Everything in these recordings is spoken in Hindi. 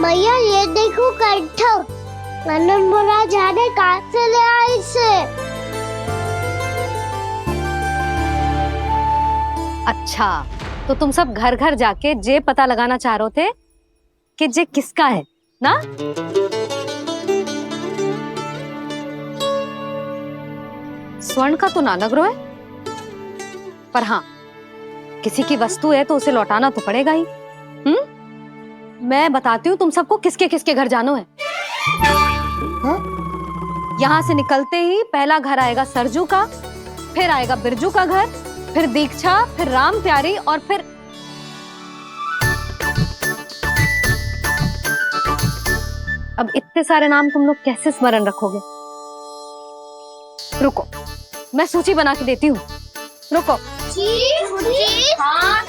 मैया ये देखो कट्ठर। आनंद महाराज जाने कहाँ से ले आए इसे। अच्छा, तो तुम सब घर घर जाके जे पता लगाना चाह रहे थे कि जे किसका है ना? स्वर्ण का तो ना लग रहा है, पर हाँ, किसी की वस्तु है तो उसे लौटाना तो पड़ेगा ही। मैं बताती हूँ तुम सबको किसके किसके घर जाना है। यहाँ से निकलते ही पहला घर आएगा सरजू का, फिर आएगा बिरजू का घर, फिर दीक्षा, फिर राम प्यारी और फिर अब इतने सारे नाम तुम लोग कैसे स्मरण रखोगे? रुको, मैं सूची बना के देती हूँ। रुको। हाँ,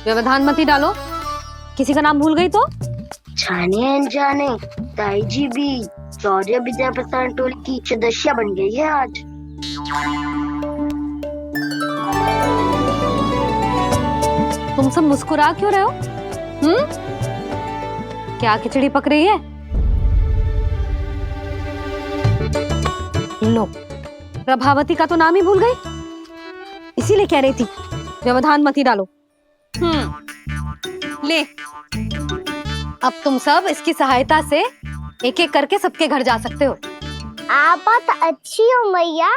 व्यवधान मत ही डालो। किसी का नाम भूल गई तो? जाने अनजाने ताई जी भी शौर्य विद्या प्रसारण टोली की सदस्य बन गई है आज। तुम सब मुस्कुरा क्यों रहे हो? क्या खिचड़ी पक रही है? लो, प्रभावती का तो नाम ही भूल गई, इसीलिए कह रही थी व्यवधान मत ही डालो। ले, अब तुम सब इसकी सहायता से एक एक करके सबके घर जा सकते हो। आप तो अच्छी हो मैया।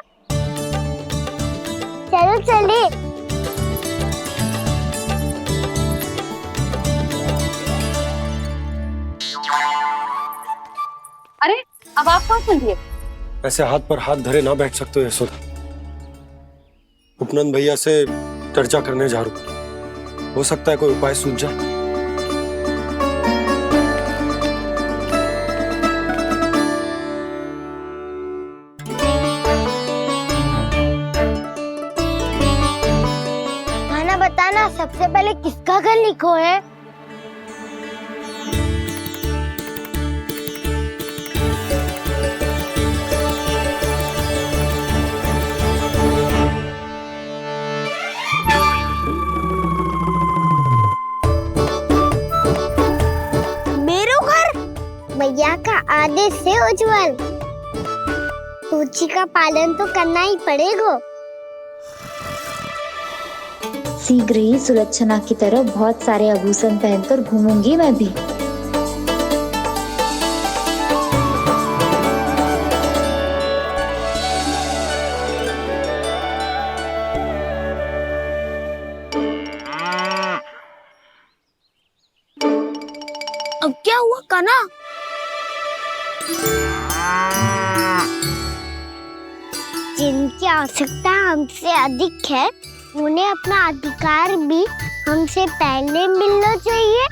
चलो चले। अरे, अब आप कहाँ चल दिए? ऐसे हाथ पर हाथ धरे ना बैठ सकते हो यशोदा। उपनंद भैया से चर्चा करने जा रहा हूं, हो सकता है कोई उपाय सूझ जाए। खाना बताना, सबसे पहले किसका घर लिखो है? भैया का आदेश से उज्जवल, सूची का पालन तो करना ही पड़ेगा। शीघ्र ही सुलक्षणा की तरह बहुत सारे आभूषण पहनकर घूमूंगी मैं भी। अब क्या हुआ काना? जिनकी आवश्यकता हमसे अधिक है, उन्हें अपना अधिकार भी हमसे पहले मिलना चाहिए।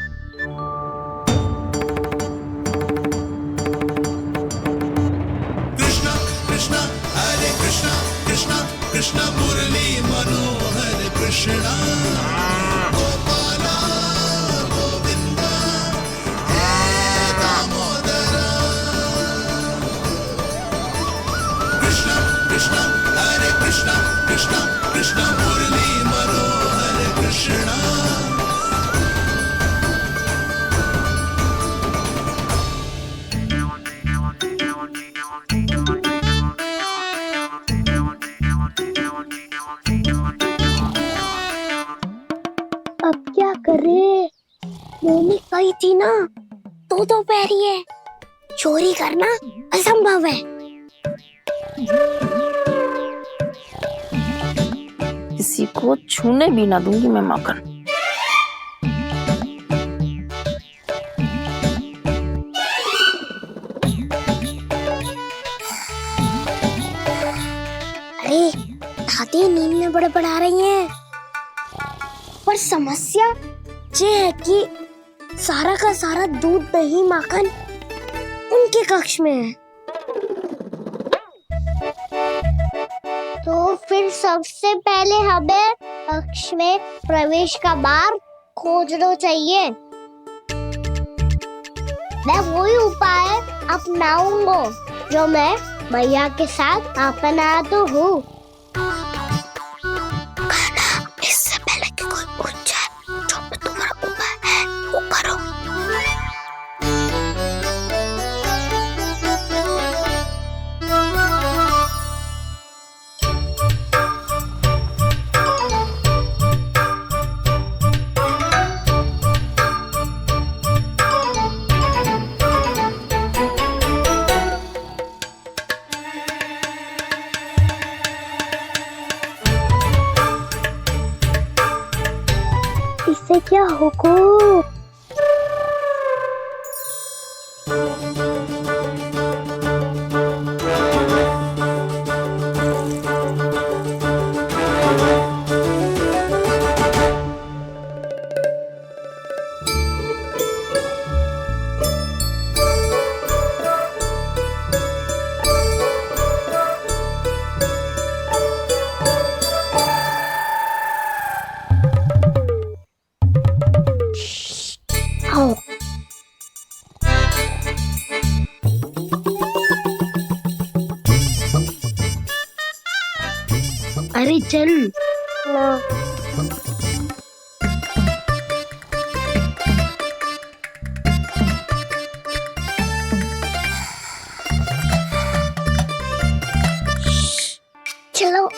कृष्णा कृष्णा हरे कृष्णा कृष्णा कृष्णा मुरली मनोहर कृष्णा गोपाला गोविंदा हे दामोदरा। कृष्णा कृष्णा हरे कृष्णा कृष्णा कृष्णा मुरली मनोहर कृष्णा। अब क्या करे? मम्मी कही थी ना, तो पैरी है, चोरी करना असंभव है। किसी को छूने भी ना दूंगी मैं माखन। अरे दादी नींद में बड़बड़ा रही हैं, पर समस्या ये है कि सारा का सारा दूध दही माखन उनके कक्ष में है। तो फिर सबसे पहले हमें कक्ष में प्रवेश का मार्ग खोजना चाहिए। मैं वही उपाय आप अपनाऊंगा जो मैं भैया के साथ अपना तो हूँ। इससे पहले कि कोई पूछ जाए, जो भी तुम्हारा उपाय है वो करो। इससे क्या होगा? हाँ। अरे चल ना। चलो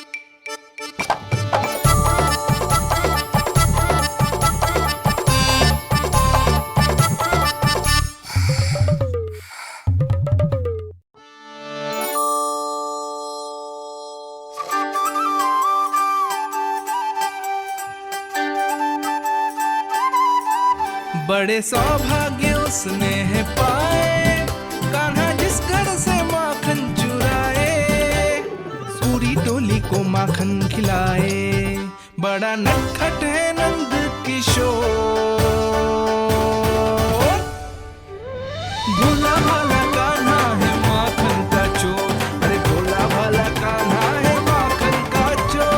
बड़े सौभाग्य उसने है पाए, कान्हा जिस घर से माखन चुराए, पूरी टोली को माखन खिलाए। बड़ा नटखट है नंद किशोर, भोला भाला कान्हा है माखन का चोर। अरे भोला भाला कान्हा है माखन का चोर।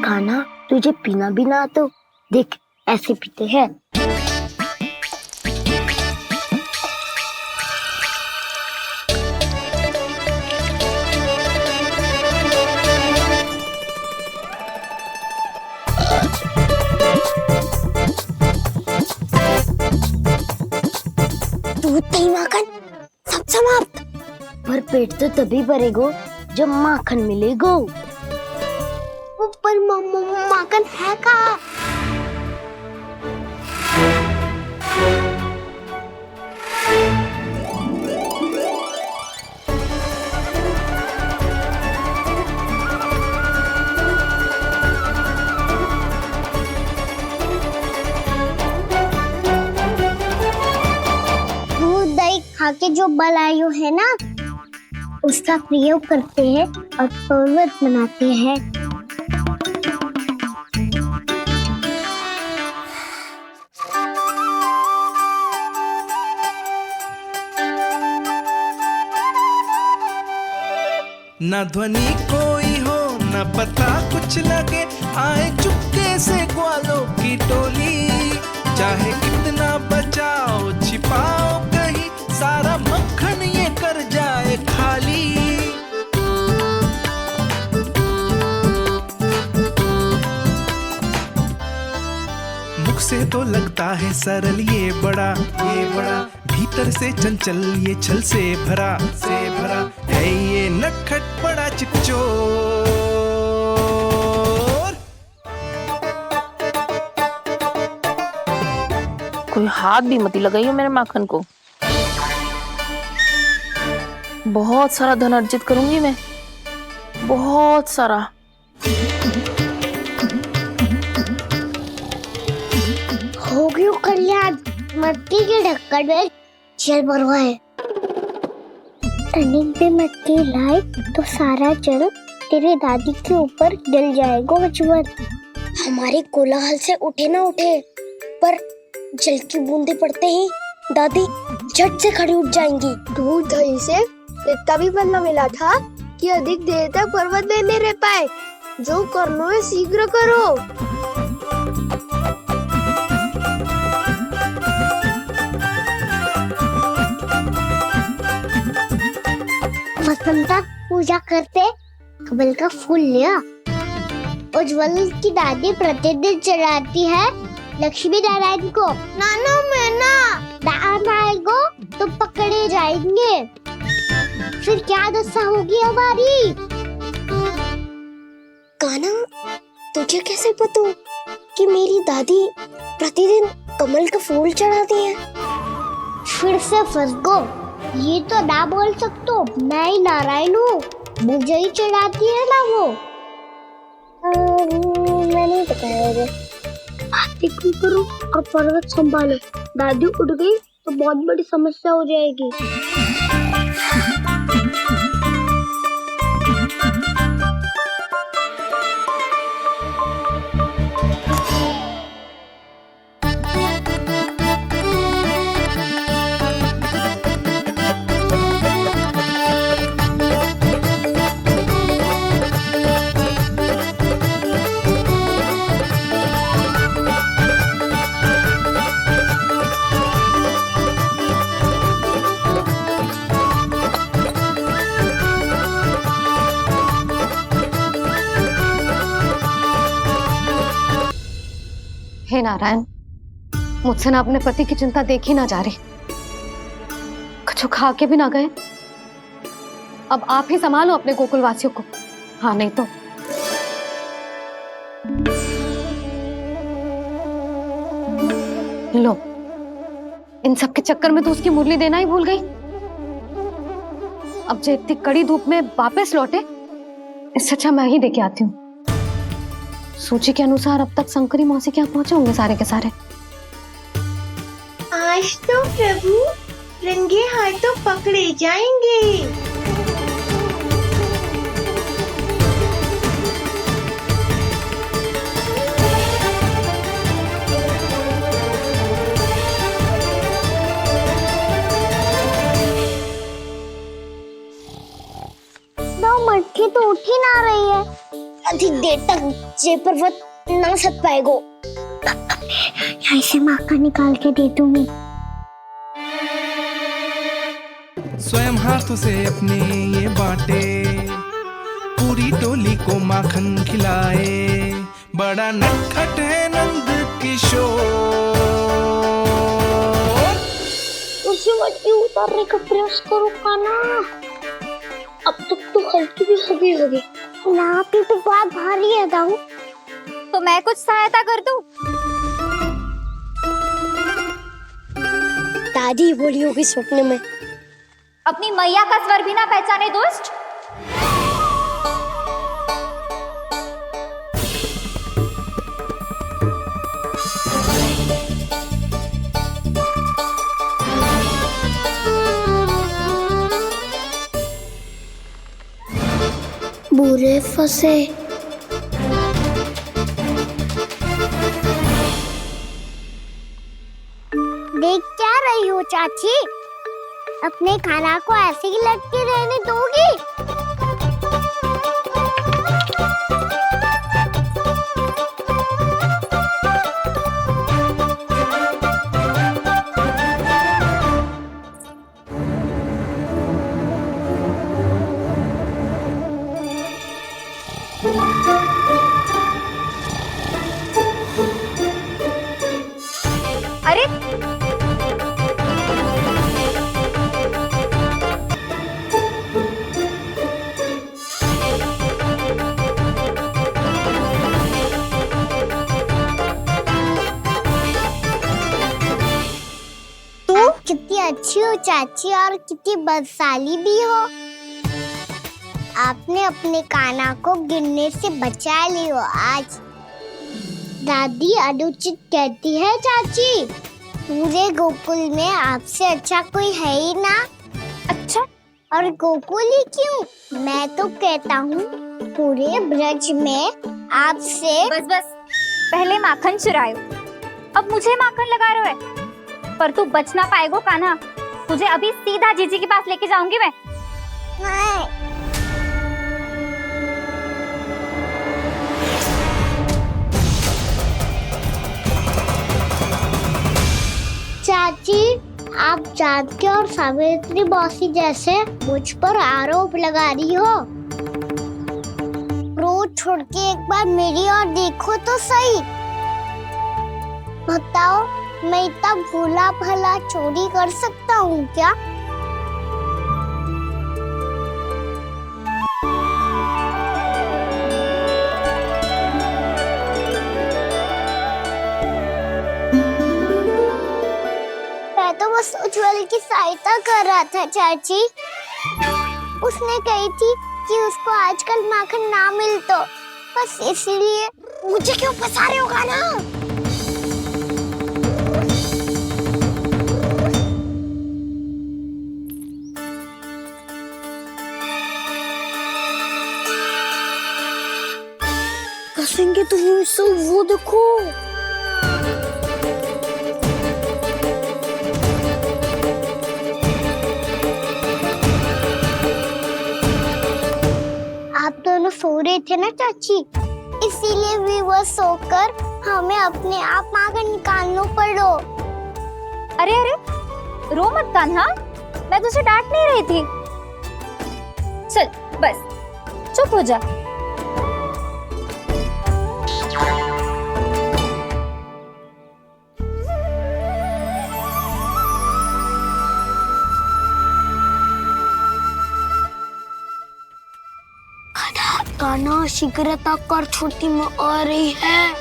खाना तुझे पीना भी ना तो देख ऐसे पीते हैं। दूध दही माखन सब समाप्त। पर पेट तो तभी भरेगो जब माखन मिलेगो। पर माखन है कहाँ? दूध दही खा के जो बलायु है ना, उसका प्रयोग करते हैं और पर्वत बनाते हैं। न ध्वनि कोई हो न पता कुछ लगे, आए चुपके से ग्वालों की टोली। चाहे कितना बचाओ छिपाओ कहीं, सारा मक्खन ये कर जाए खाली। मुख से तो लगता है सरल ये बड़ा भीतर से चंचल ये छल से भरा है ये नटखट बड़ा चिकचोर। कोई हाथ भी मत लगाइए मेरे माखन को। बहुत सारा धन अर्जित करूंगी मैं, बहुत सारा। हो गयो कल्याण, मट्टी के ढक्कन में जल भरवा है। टर्निंग पे मट्टी लाए तो सारा जल तेरे दादी के ऊपर डल जाएगा बचवन। हमारे कोलाहल से उठे ना उठे, पर जल की बूंदे पड़ते ही दादी झट से खड़ी उठ जाएंगी। दूध दही से इतना भी बदला मिला था कि अधिक देर तक पर्वत में नहीं रह पाए। जो करना है शीघ्र करो। वसंता पूजा करते कमल का फूल लिया। उज्जवल की दादी प्रतिदिन चढ़ाती है लक्ष्मी नारायण को। नाना मैना दान आएगा तो पकड़े जाएंगे। फिर क्या दशा होगी हमारी? कान्हा, तुझे कैसे पता कि मेरी दादी प्रतिदिन कमल का फूल चढ़ाती है? फिर से फंस गो। ये तो ना बोल सकतो, मैं ही नारायण हूँ, मुझे ही चढ़ाती है ना वो। मैं नहीं बताया मुझे। आरती क्यों करो और पर्वत संभालो। दादी उठ गई तो बहुत बड़ी समस्या हो जाएगी। हे नारायण, मुझसे ना अपने पति की चिंता देखी ना जा रही। कुछ खा के भी ना गए। अब आप ही संभालो अपने गोकुलवासियों को। हाँ, नहीं तो लो, इन सब के चक्कर में तो उसकी मुरली देना ही भूल गई। अब जो इतनी कड़ी धूप में वापस लौटे, इससे अच्छा मैं ही देके आती हूँ। सूची के अनुसार अब तक शंकरी मौसी के यहाँ पहुंचे होंगे सारे के सारे। आज तो प्रभु रंगे हाथों पकड़े जाएंगे। मटकी तो उठ ही ना रही है। अधिक देर तक ये पर्वत ना सक पाएगो। यहाँ से माखन निकाल के दे दूंगी। स्वयं हाथों से अपने ये बांटे, पूरी टोली को माखन खिलाए। बड़ा नटखट है नंद किशोर। उसे मटकी उतारने का प्रयास करो कान्हा। अब तक तो हल्की भी होगी। नापी तो बहुत भारी है दाऊ। तो मैं कुछ सहायता कर दूं? दादी बोली होगी सपने में। अपनी मैया का स्वर भी ना पहचाने दुष्ट। बुरे फंसे। देख क्या रही हो चाची? अपने खाना को ऐसे ही लटके रहने दोगी? अरे कितनी अच्छी हो चाची और कितनी बदसाली भी हो। आपने अपने कान्हा को गिरने से बचा ली हो आज। दादी अनुचित कहती है चाची, पूरे गोकुल में आपसे अच्छा कोई है ही ना। अच्छा, और गोकुल ही क्यों, मैं तो कहता हूँ पूरे ब्रज में आपसे। बस बस, पहले माखन चुरायो, अब मुझे माखन लगा रहे हो। पर तू बच ना पाएगो कान्हा। तुझे अभी सीधा जीजी के पास लेके जाऊंगी मैं। नहीं। चाची, आप जानकी और सावित्री मौसी जैसे मुझ पर आरोप लगा रही हो। रोज छोड़ के एक बार मेरी ओर देखो तो सही। बताओ, मैं इतना भोला भला चोरी कर सकता हूँ क्या? मैं तो बस उज्जवल की सहायता कर रहा था चाची। उसने कही थी कि उसको आजकल माखन ना मिल तो बस इसीलिए। मुझे क्यों फंसा रहे हो गाना? कसेंगे तो वो देखो। आप दोनों सो रहे थे ना चाची, इसीलिए विवश सोकर हमें अपने आप माखन निकालना पड़ो। अरे अरे, रो मत कान्हा, मैं तुझे डांट नहीं रही थी। चल बस चुप हो जा। कान्हा शीघ्र तक कर छोटी में आ रही है।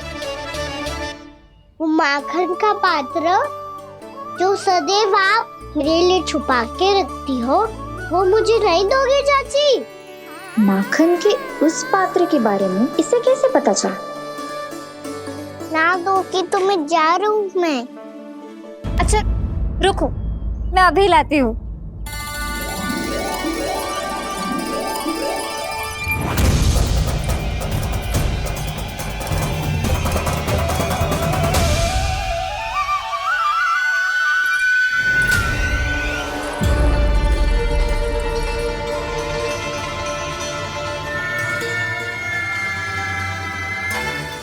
वो माखन का पात्र जो सदैव आप मेरे लिए छुपा के रखती हो, वो मुझे नहीं दोगे चाची? माखन के उस पात्र के बारे में इसे कैसे पता चला? ना दोगी तो मैं जा रहा हूँ मैं। अच्छा रुको, मैं अभी लाती हूँ।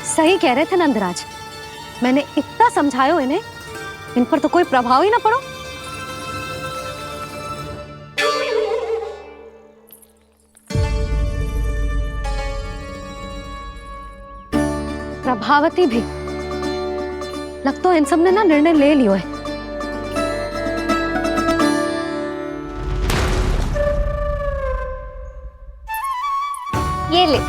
सही कह रहे थे नंदराज, मैंने इतना समझायो इन्हें, इन पर तो कोई प्रभाव ही ना पड़ो। प्रभावती भी लगता तो इन सब ने ना निर्णय ले लियो है। ये ले।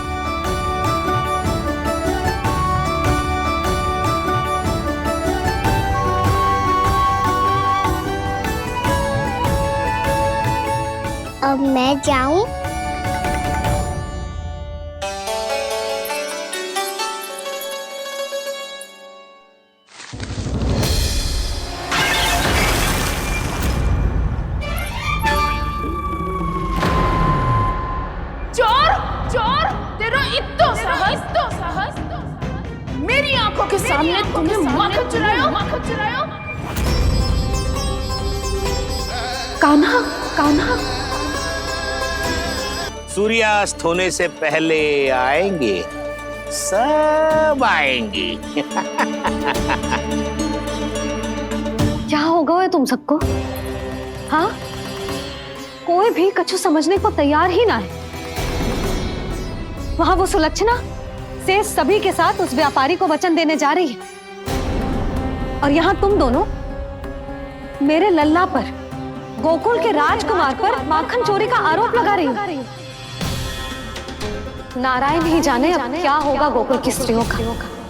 अब मैं जाऊं? चोर चोर, तेरा इत्तो साहस मेरी आंखों के सामने तुमने माखन चुरायो। कान्हा कान्हा, सूर्यास्त होने से पहले आएंगे, सब आएंगे। क्या होगा तुम सबको? हाँ, कोई भी कछु समझने को तैयार ही ना है। वहां वो सुलक्षणा से सभी के साथ उस व्यापारी को वचन देने जा रही है, और यहाँ तुम दोनों मेरे लल्ला पर, गोकुल के राजकुमार पर माखन चोरी का आरोप लगा रही हो। नारायण ही जाने अब क्या होगा गोकुल की स्त्रियों का।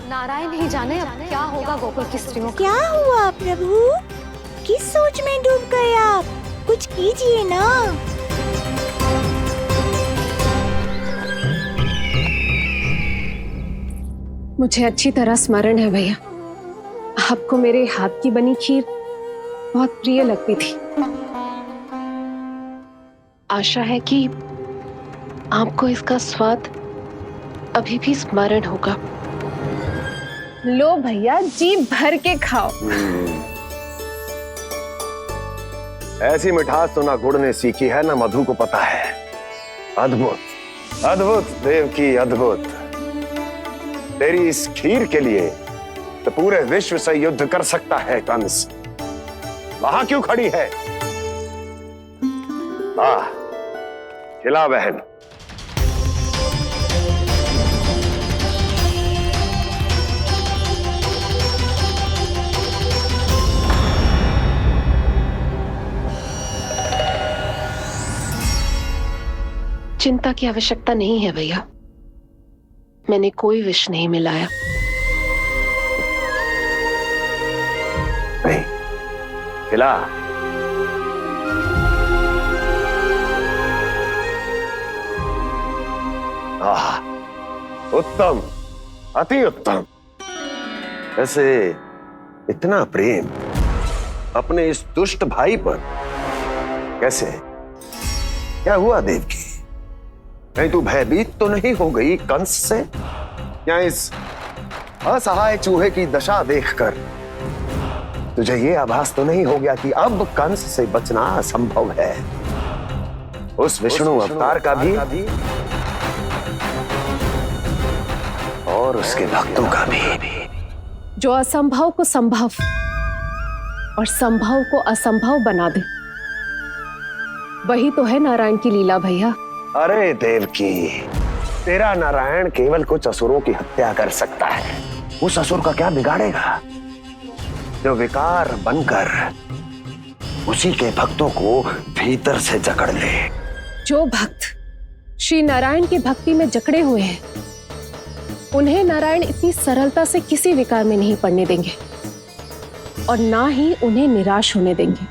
नारायण ही जाने अब क्या होगा गोकुल की स्त्रियों का। क्या हुआ प्रभु? किस सोच में डूब गए आप? कुछ कीजिए ना। मुझे अच्छी तरह स्मरण है भैया, आपको मेरे हाथ की बनी खीर बहुत प्रिय लगती थी। आशा है कि आपको इसका स्वाद अभी भी स्मरण होगा। लो भैया, जी भर के खाओ। ऐसी मिठास तो ना गुड़ ने सीखी है ना मधु को पता है। अद्भुत अद्भुत देवकी, अद्भुत। तेरी इस खीर के लिए तो पूरे विश्व से युद्ध कर सकता है कंस। वहां क्यों खड़ी है? वाह, खिला बहन। चिंता की आवश्यकता नहीं है भैया, मैंने कोई विष नहीं मिलाया। नहीं, खिला। आह, उत्तम, अति उत्तम। वैसे इतना प्रेम अपने इस दुष्ट भाई पर कैसे? क्या हुआ देवकी? कहीं तू भयभीत तो नहीं हो गई कंस से? या इस असहाय चूहे की दशा देखकर तुझे ये आभास तो नहीं हो गया कि अब कंस से बचना असंभव है? उस विष्णु अवतार का भी और उसके भक्तों का भी। जो असंभव को संभव और संभव को असंभव बना दे, वही तो है नारायण की लीला भैया। अरे देवकी, तेरा नारायण केवल कुछ असुरों की हत्या कर सकता है। उस असुर का क्या बिगाड़ेगा जो विकार बनकर उसी के भक्तों को भीतर से जकड़ ले। जो भक्त श्री नारायण की भक्ति में जकड़े हुए हैं, उन्हें नारायण इतनी सरलता से किसी विकार में नहीं पड़ने देंगे और ना ही उन्हें निराश होने देंगे।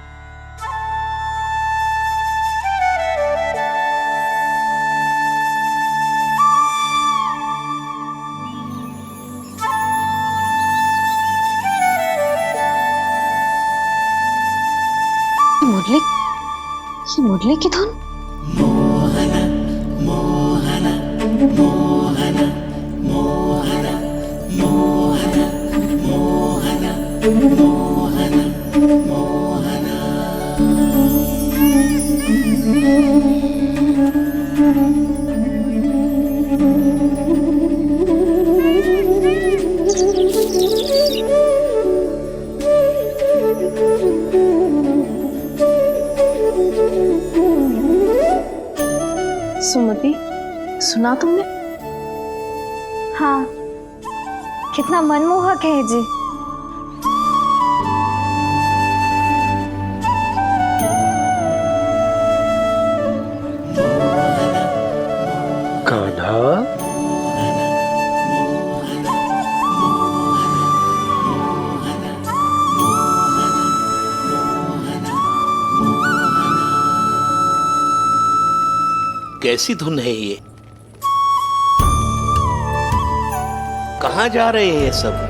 ये मुरली की धुन? मोहना मोहना मोहना मोहना मोहना मोहना मोहना मोहना। सुमति, सुना तुमने? हाँ, कितना मनमोहक है जी। कान्हा, कैसी धुन है ये? कहाँ जा रहे हैं ये सब?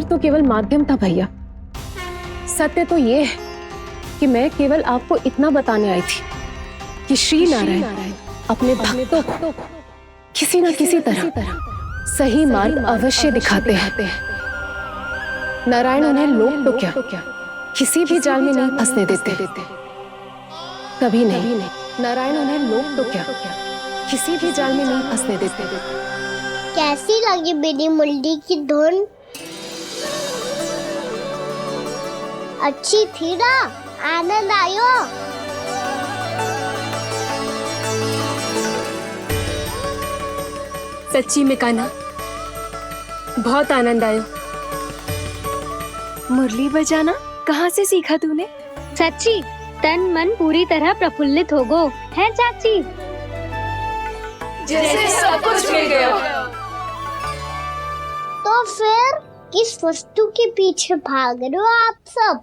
तो केवल माध्यम था भैया। सत्य तो ये है कि मैं केवल आपको इतना बताने आई थी कि श्री नारायण अपने भक्तों को किसी न किसी तरह सही मार्ग अवश्य दिखाते हैं। नारायण उन्हें लोक तो क्या किसी भी जाल में नहीं फंसने देते, कभी नहीं। नारायण उन्हें लोक तो क्या किसी भी जाल में नहीं फंसने देते। कैसी लगी मेरी मुंडी की धुन? अच्छी थी ना? आनंद आयो? सच्ची में कान्हा, बहुत आनंद आया। मुरली बजाना कहाँ से सीखा तूने? सच्ची तन मन पूरी तरह प्रफुल्लित हो गो है चाची। जैसे सब कुछ मिल गया। तो फिर किस वस्तु के पीछे भाग रहे हो आप सब?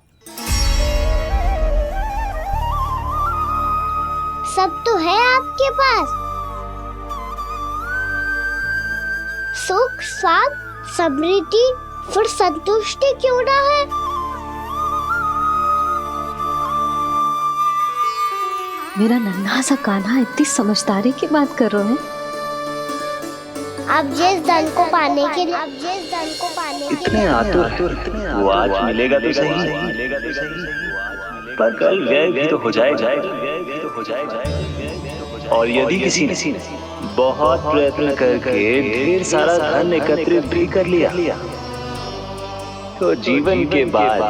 सब तो है आपके पास। सुख, स्वाद, समृद्धि, फिर संतुष्टि क्यों ना है? मेरा नन्हा सा कान्हा इतनी समझदारी की बात कर रहे हैं। अब जिस धन को पाने के लिए इतने आतुर वो आज मिलेगा तो सही, पर कल व्यय भी तो हो जाएगा। और यदि किसी ने बहुत प्रयत्न करके ढेर सारा धन एकत्रित भी कर लिया तो जीवन के बाद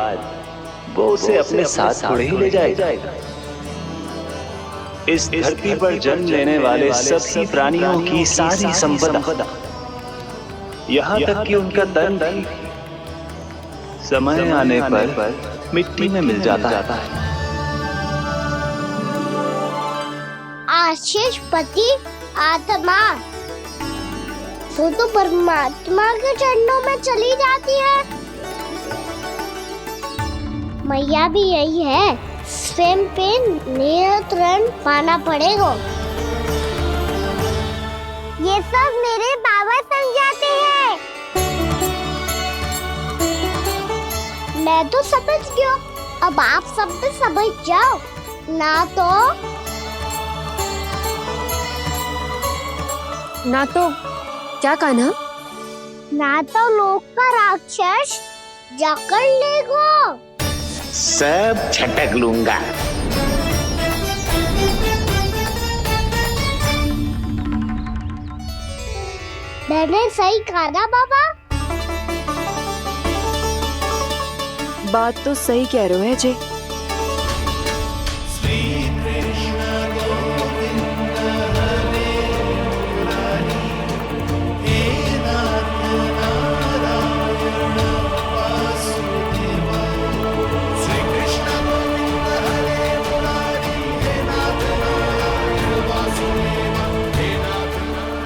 वो उसे अपने साथ थोड़े ही ले जाएगा। इस धरती पर जन्म लेने वाले सभी प्राणियों की सारी संपदा, यहाँ तक कि उनका तन भी समय आने पर मिट्टी में मिल जाता है। आशीष पति आत्मा तो परमात्मा के चरणों में चली जाती है। मैया भी यही है, स्वयं पे नियंत्रण पाना पड़ेगा। ये सब मेरे बाबा समझाते हैं। मैं तो समझ गया, अब आप सब भी समझ जाओ ना तो क्या कान्हा? ना तो लोक का राक्षस जकड़ लेगा। सब झटक लूंगा। मैंने सही कहा ना बाबा? बात तो सही कह रहे हो है जी।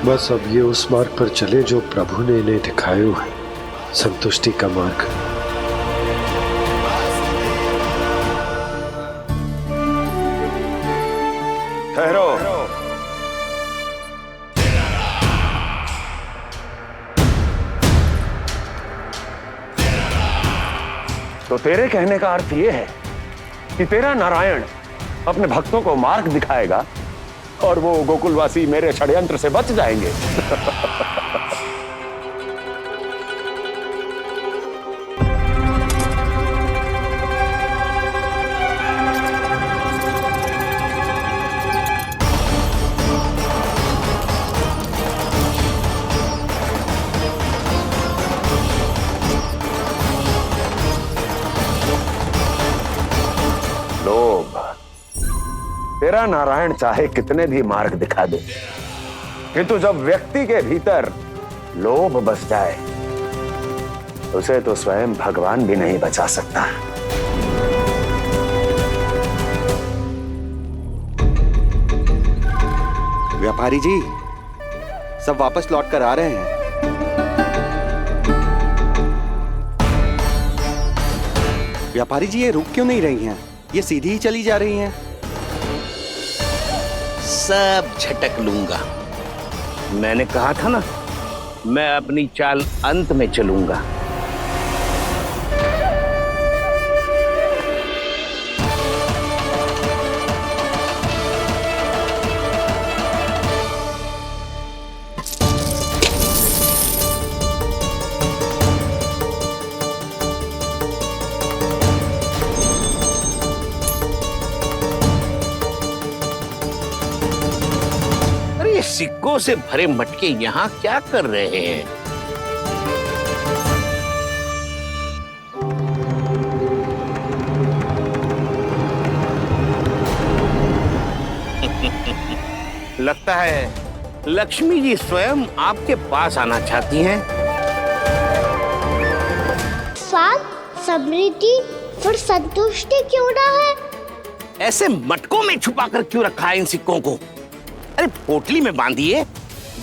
बस अब ये उस मार्ग पर चले जो प्रभु ने इन्हें दिखाया है, संतुष्टि का मार्ग। ठहरो। तो तेरे कहने का अर्थ यह है कि तेरा नारायण अपने भक्तों को मार्ग दिखाएगा और वो गोकुलवासी मेरे षड्यंत्र से बच जाएंगे। लोभ। तेरा नारायण चाहे कितने भी मार्ग दिखा दे, किंतु जब व्यक्ति के भीतर लोभ बस जाए उसे तो स्वयं भगवान भी नहीं बचा सकता। व्यापारी जी सब वापस लौट कर आ रहे हैं। व्यापारी जी ये रुक क्यों नहीं रही हैं? ये सीधी ही चली जा रही हैं। सब झटक लूंगा। मैंने कहा था ना, मैं अपनी चाल अंत में चलूंगा। सिक्कों से भरे मटके यहाँ क्या कर रहे हैं? लगता है लक्ष्मी जी स्वयं आपके पास आना चाहती हैं। साथ समृद्धि फिर संतुष्टि क्यों ना है? ऐसे मटकों में छुपा कर क्यों रखा है इन सिक्कों को? अरे पोटली में बांधिए,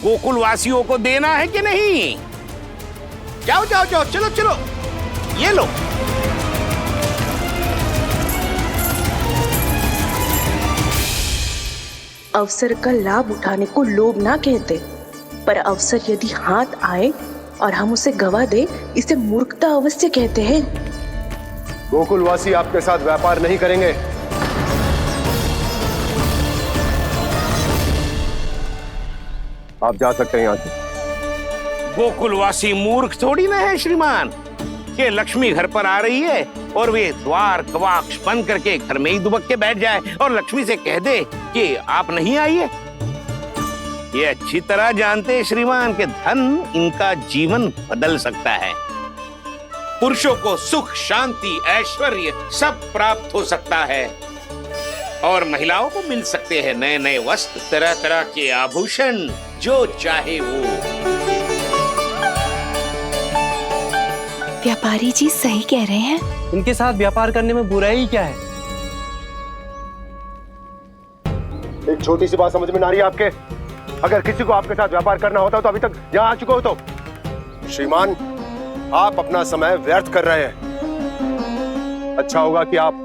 गोकुल वासियों को देना है कि नहीं? जाओ जाओ जाओ, चलो चलो, ये लो। अवसर का लाभ उठाने को लोभ ना कहते, पर अवसर यदि हाथ आए और हम उसे गवा दे, इसे मूर्खता अवश्य कहते हैं। गोकुलवासी आपके साथ व्यापार नहीं करेंगे। आप जा सकते हैं यहाँ से। गोकुलवासी मूर्ख थोड़ी ना है श्रीमान। ये लक्ष्मी घर पर आ रही है और वे द्वार कवाक्ष बंद करके घर में ही दुबक के बैठ जाए और लक्ष्मी से कह दे कि आप नहीं आइए। ये अच्छी तरह जानते हैं श्रीमान कि धन इनका जीवन बदल सकता है। पुरुषों को सुख, शांति, ऐश्वर्य सब प्राप्त हो सकता है और महिलाओं को मिल सकते हैं नए नए वस्त्र, तरह तरह के आभूषण, जो चाहे वो। व्यापारी जी सही कह रहे हैं। उनके साथ व्यापार करने में बुराई क्या है? एक छोटी सी बात समझ में ना रही है आपके? अगर किसी को आपके साथ व्यापार करना होता तो अभी तक यहाँ आ चुके हो। तो श्रीमान, आप अपना समय व्यर्थ कर रहे हैं। अच्छा होगा कि आप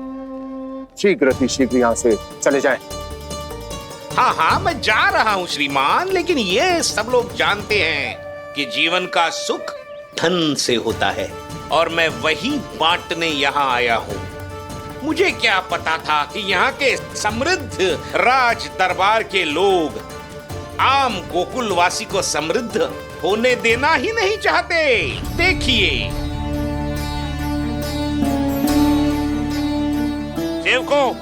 शीघ्र यहाँ से चले जाएं। हाँ हाँ, मैं जा रहा हूँ श्रीमान, लेकिन ये सब लोग जानते हैं कि जीवन का सुख धन से होता है और मैं वही बांटने यहाँ आया हूँ। मुझे क्या पता था कि यहाँ के समृद्ध राज दरबार के लोग आम गोकुलवासी को समृद्ध होने देना ही नहीं चाहते। देखिए सेवकों,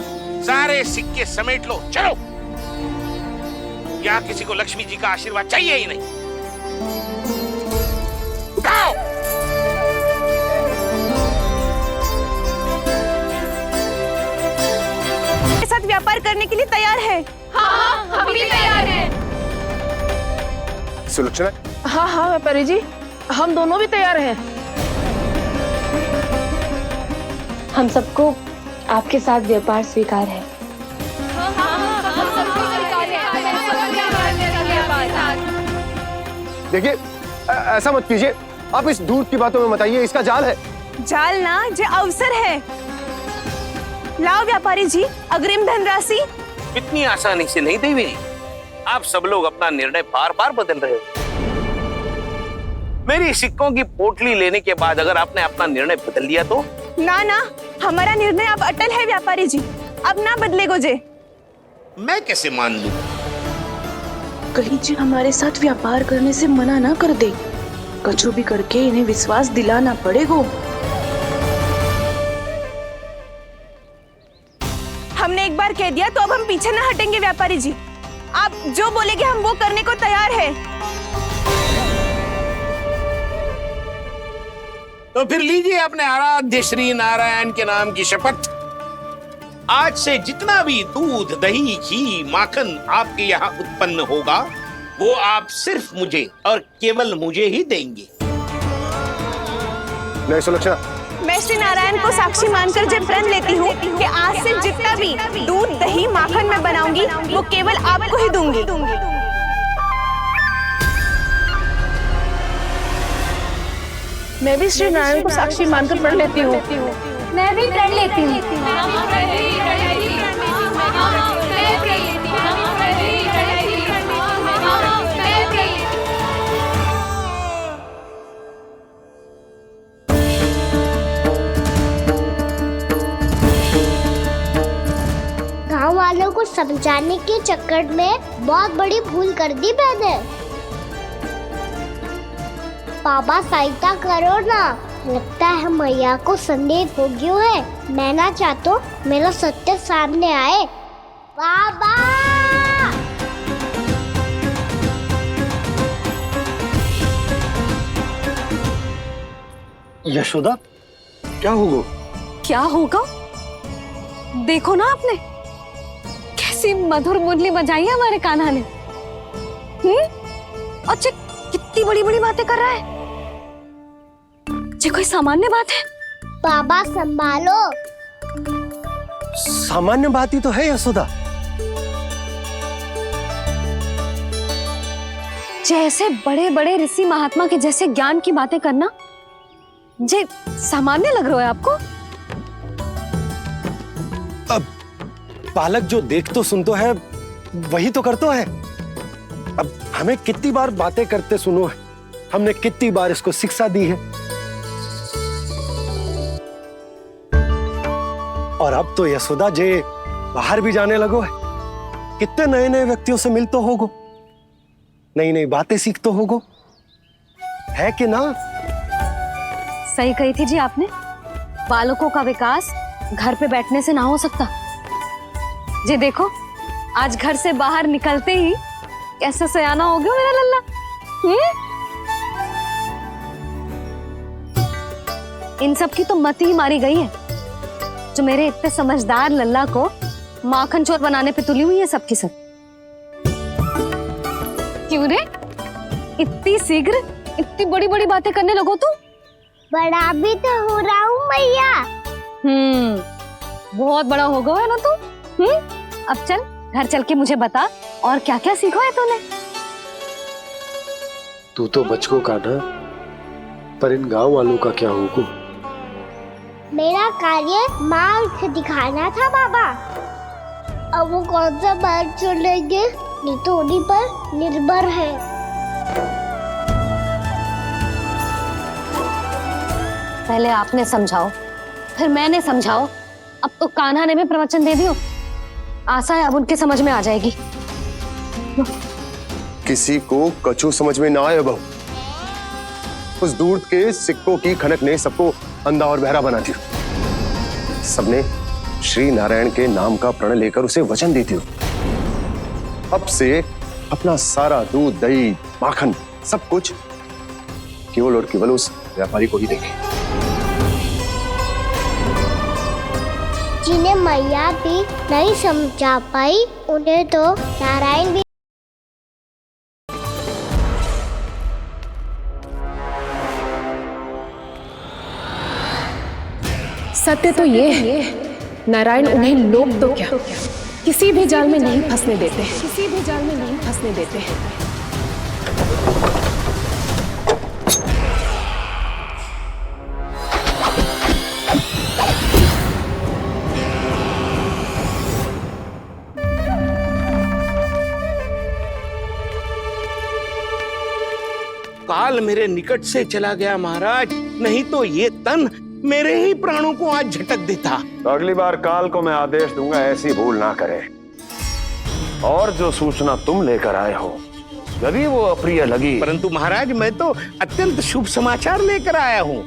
सारे सिक्के समेट लो, चलो। यहाँ किसी को लक्ष्मी जी का आशीर्वाद चाहिए ही नहीं। उठाओ। के साथ व्यापार करने के लिए तैयार है। हाँ, हम भी तैयार हैं। सुलक्षणा? हाँ हाँ व्यापारी जी, हम दोनों भी तैयार हैं। हम सबको आपके साथ व्यापार स्वीकार है। देखिए, ऐसा मत कीजिए। आप इस दूध की बातों में मत आइए, इसका जाल है। जाल ना, जो अवसर है। लाओ व्यापारी जी अग्रिम धनराशि। इतनी आसानी से नहीं देवी। आप सब लोग अपना निर्णय बार बार बदल रहे हो। मेरी सिक्कों की पोटली लेने के बाद अगर आपने अपना निर्णय बदल लिया तो? ना ना, हमारा निर्णय अब अटल है व्यापारी जी, अब ना बदलेगो जे। मैं कैसे मान लूं? कहीं जी हमारे साथ व्यापार करने से मना ना कर दे। कछु भी करके इन्हें विश्वास दिलाना पड़ेगा। हमने एक बार कह दिया तो अब हम पीछे ना हटेंगे व्यापारी जी। आप जो बोलेंगे हम वो करने को तैयार है। तो फिर लीजिए अपने आराध्य श्री नारायण के नाम की शपथ। आज से जितना भी दूध, दही, घी, माखन आपके यहाँ उत्पन्न होगा वो आप सिर्फ मुझे और केवल मुझे ही देंगे। नहीं सुलक्षणा, मैं श्री नारायण को साक्षी मानकर जब प्रण लेती हूँ कि आज से जितना भी दूध, दही, माखन मैं बनाऊंगी वो केवल आपको ही दूंगी। मैं भी श्री नारायण को साक्षी मानकर प्रण लेती हूँ। मैं भी प्रण लेती हूँ। गांव वालों को समझाने के चक्कर में बहुत बड़ी भूल कर दी मैंने। बाबा सहायता करो ना, लगता है मैया को संदेह हो गया है। मैं ना चाहता मेरा सत्य सामने आए। बाबा! यशोदा, क्या होगा? क्या होगा? देखो ना आपने कैसी मधुर मुरली बजाई है हमारे कान्हा ने। अच्छा कितनी बड़ी बड़ी बातें कर रहा है। ये कोई सामान्य बात है? बाबा संभालो। सामान्य बात ही तो है यशोदा। जैसे बड़े बड़े ऋषि महात्मा के जैसे ज्ञान की बातें करना जे सामान्य लग रहा है आपको? अब बालक जो देख तो सुन तो है वही तो करता है। अब हमें कितनी बार बातें करते सुनो है, हमने कितनी बार इसको शिक्षा दी है। और अब तो यशोदा जे बाहर भी जाने लगो है, कितने नए नए व्यक्तियों से मिलते होगो, नई नई बातें सीखते होगो, है कि ना? सही कही थी जी आपने। बालकों का विकास घर पे बैठने से ना हो सकता। जी देखो आज घर से बाहर निकलते ही कैसे सयाना हो गया मेरा लल्ला। इन सब की तो मत ही मारी गई है जो मेरे इतने समझदार लल्ला को माखन चोर बनाने पे तुली हुई है सबकी सब। क्यों रे इतनी शीघ्र इतनी बड़ी बड़ी बातें करने लगो तू? बड़ा भी तो हो रहा हूँ मैया। बहुत बड़ा हो गया है ना तू। अब चल घर चल के मुझे बता और क्या क्या सीखा है तूने। तू तो बचको कान्हा, पर इन गांव वालों का क्या होगा? मेरा कार्य मार्ग दिखाना था बाबा। अब वो कौन सा मार्ग चलेंगे ये तो उन्हीं पर निर्भर है। पहले आपने समझाओ फिर मैंने समझाओ, अब तो कान्हा ने भी प्रवचन दे दियो। आशा है अब उनके समझ में आ जाएगी। किसी को कछु समझ में ना आए बहू। उस दूध के सिक्कों की खनक ने सबको अंधा और बहरा बना दिया। सबने श्री नारायण के नाम का प्रण लेकर उसे वचन देती हो। अब से अपना सारा दूध दही माखन सब कुछ केवल और केवल उस व्यापारी को ही देंगे। जिन्हें मैया भी नहीं समझा पाई उन्हें तो नारायण भी। सत्य तो ये है नारायण उन्हें लोग तो क्या किसी भी जाल में नहीं फंसने देते, किसी भी जाल में नहीं फंसने देते। काल मेरे निकट से चला गया महाराज, नहीं तो ये तन मेरे ही प्राणों को आज झटक देता। तो अगली बार काल को मैं आदेश दूंगा ऐसी भूल ना करे। और जो सूचना तुम लेकर आए हो यदि वो अप्रिय लगी। परंतु महाराज मैं तो अत्यंत शुभ समाचार लेकर आया हूँ।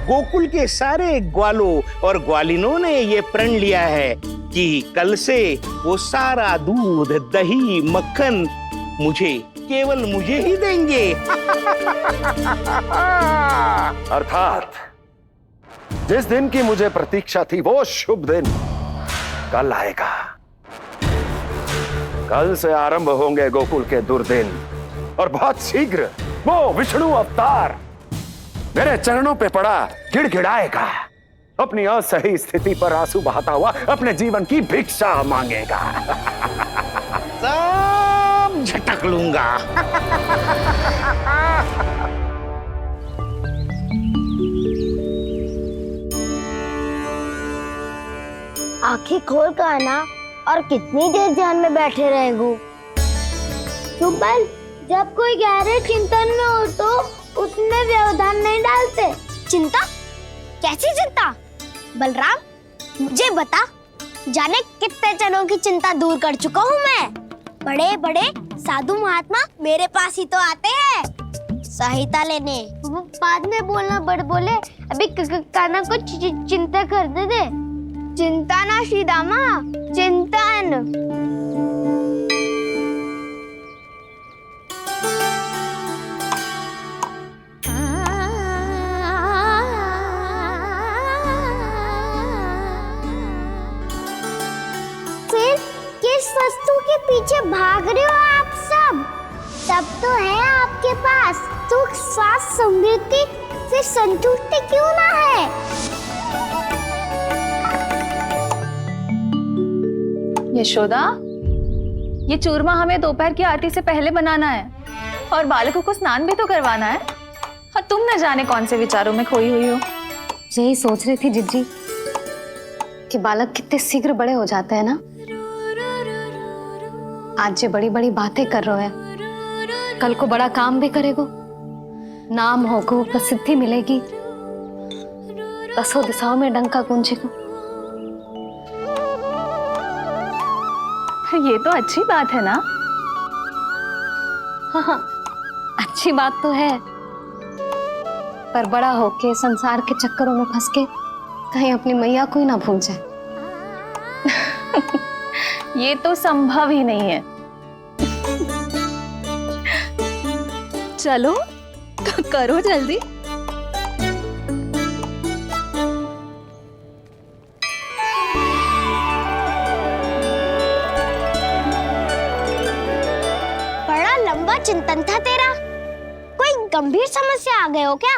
गोकुल के सारे ग्वालों और ग्वालिनों ने ये प्रण लिया है कि कल से वो सारा दूध दही मक्खन मुझे केवल मुझे ही देंगे। अर्थात जिस दिन की मुझे प्रतीक्षा थी वो शुभ दिन कल आएगा। कल से आरंभ होंगे गोकुल के दुर्दिन और बहुत शीघ्र वो विष्णु अवतार मेरे चरणों पे पड़ा गिड़गिड़ाएगा, अपनी असही स्थिति पर आंसू बहाता हुआ अपने जीवन की भिक्षा मांगेगा। सब झटक लूंगा। आंखें खोल कर आना और कितनी देर ध्यान में बैठे रहेगो। सुबह जब कोई गहरे चिंतन में हो तो उसमें व्यवधान नहीं डालते। चिंता? कैसी चिंता? बलराम मुझे बता, जाने कितने जनों की चिंता दूर कर चुका हूँ मैं। बड़े बड़े साधु महात्मा मेरे पास ही तो आते हैं सहायता लेने। बाद में बोलना बड़ बोले, अभी कान्हा को चिंता कर दे। चिंता ना श्रीदामा, चिंतन। पीछे भाग रहे हो आप सब? सब तो है आपके पास, सुख स्वास्थ्य समृद्धि से संतुष्टि क्यों ना है? यशोदा, ये चूरमा हमें दोपहर की आरती से पहले बनाना है और बालकों को स्नान भी तो करवाना है। और तुम न जाने कौन से विचारों में खोई हुई हो। यही सोच रही थी जिज्जी कि बालक कितने शीघ्र बड़े हो जाते हैं ना। आज जो बड़ी बड़ी बातें कर रहे हैं, कल को बड़ा काम भी करेगो, नाम होगो, प्रसिद्धि मिलेगी, दसों दिशाओं में डंका गूंजेगो। ये तो अच्छी बात है ना? हाँ, अच्छी बात तो है, पर बड़ा होके संसार के चक्करों में फंस के कहीं अपनी मैया को ही ना भूल जाए। ये तो संभव ही नहीं है। चलो करो जल्दी। बड़ा लंबा चिंतन था तेरा। कोई गंभीर समस्या आ गए हो क्या?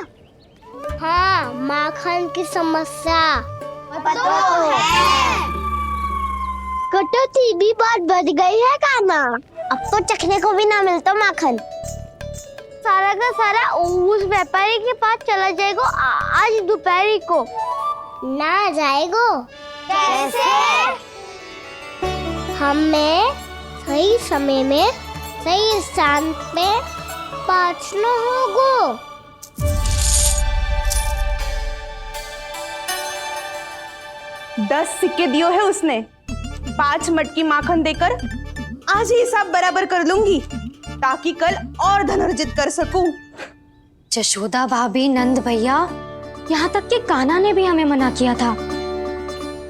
हाँ, माखन की समस्या तो है। कटौती भी बहुत बढ़ गई है कान्हा। अब तो चखने को भी ना मिलता माखन। सारा का सारा उस व्यापारी के पास चला जाएगा आज दोपहर को। ना जाएगो? कैसे? हमें सही समय में सही स्थान पे पहुंचना होगा। 10 सिक्के दियो है उसने। 5 मटकी माखन देकर आज ही हिसाब बराबर कर लूंगी, ताकि कल और धन अर्जित कर सकूं। जशोदा भाभी, नंद भैया, यहाँ तक कि कान्हा ने भी हमें मना किया था,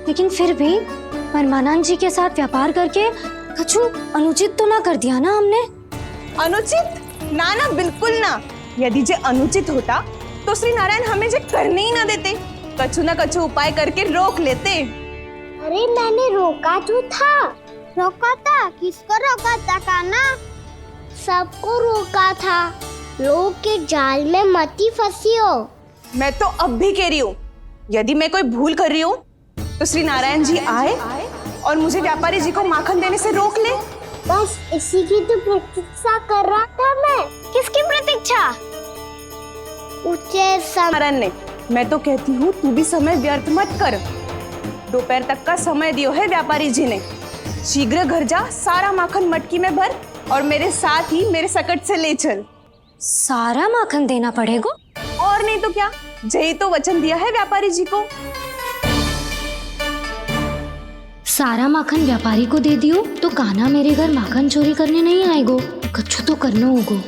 लेकिन फिर भी परमानंद जी के साथ व्यापार करके कछु अनुचित तो ना कर दिया ना हमने? अनुचित? ना ना, बिल्कुल ना। यदि जे अनुचित होता तो श्री नारायण हमें जे करने ही ना देते, कछु ना कछु उपाय करके रोक लेते। अरे मैंने रोका तो था। रोका था? किसको रोका था कान्हा? सबको रोका था। लोग के जाल में मती फंसी हो। मैं तो अब भी कह रही हूँ, यदि मैं कोई भूल कर रही हूँ तो श्री नारायण जी आए और मुझे व्यापारी जी को माखन देने से रोक ले। बस इसी की तो प्रतीक्षा कर रहा था मैं। किसकी प्रतीक्षा? उच्च नारायण ने। मैं तो कहती हूँ तू भी समय व्यर्थ मत कर। दोपहर तक का समय दियो है व्यापारी जी ने। शीघ्र घर जा, सारा माखन मटकी में भर और मेरे साथ ही मेरे सकट से ले चल। सारा माखन देना पड़ेगा? और नहीं तो क्या, यही तो वचन दिया है व्यापारी जी को। सारा माखन व्यापारी को दे दियो तो कान्हा मेरे घर माखन चोरी करने नहीं आएगो। कछु तो करना होगो।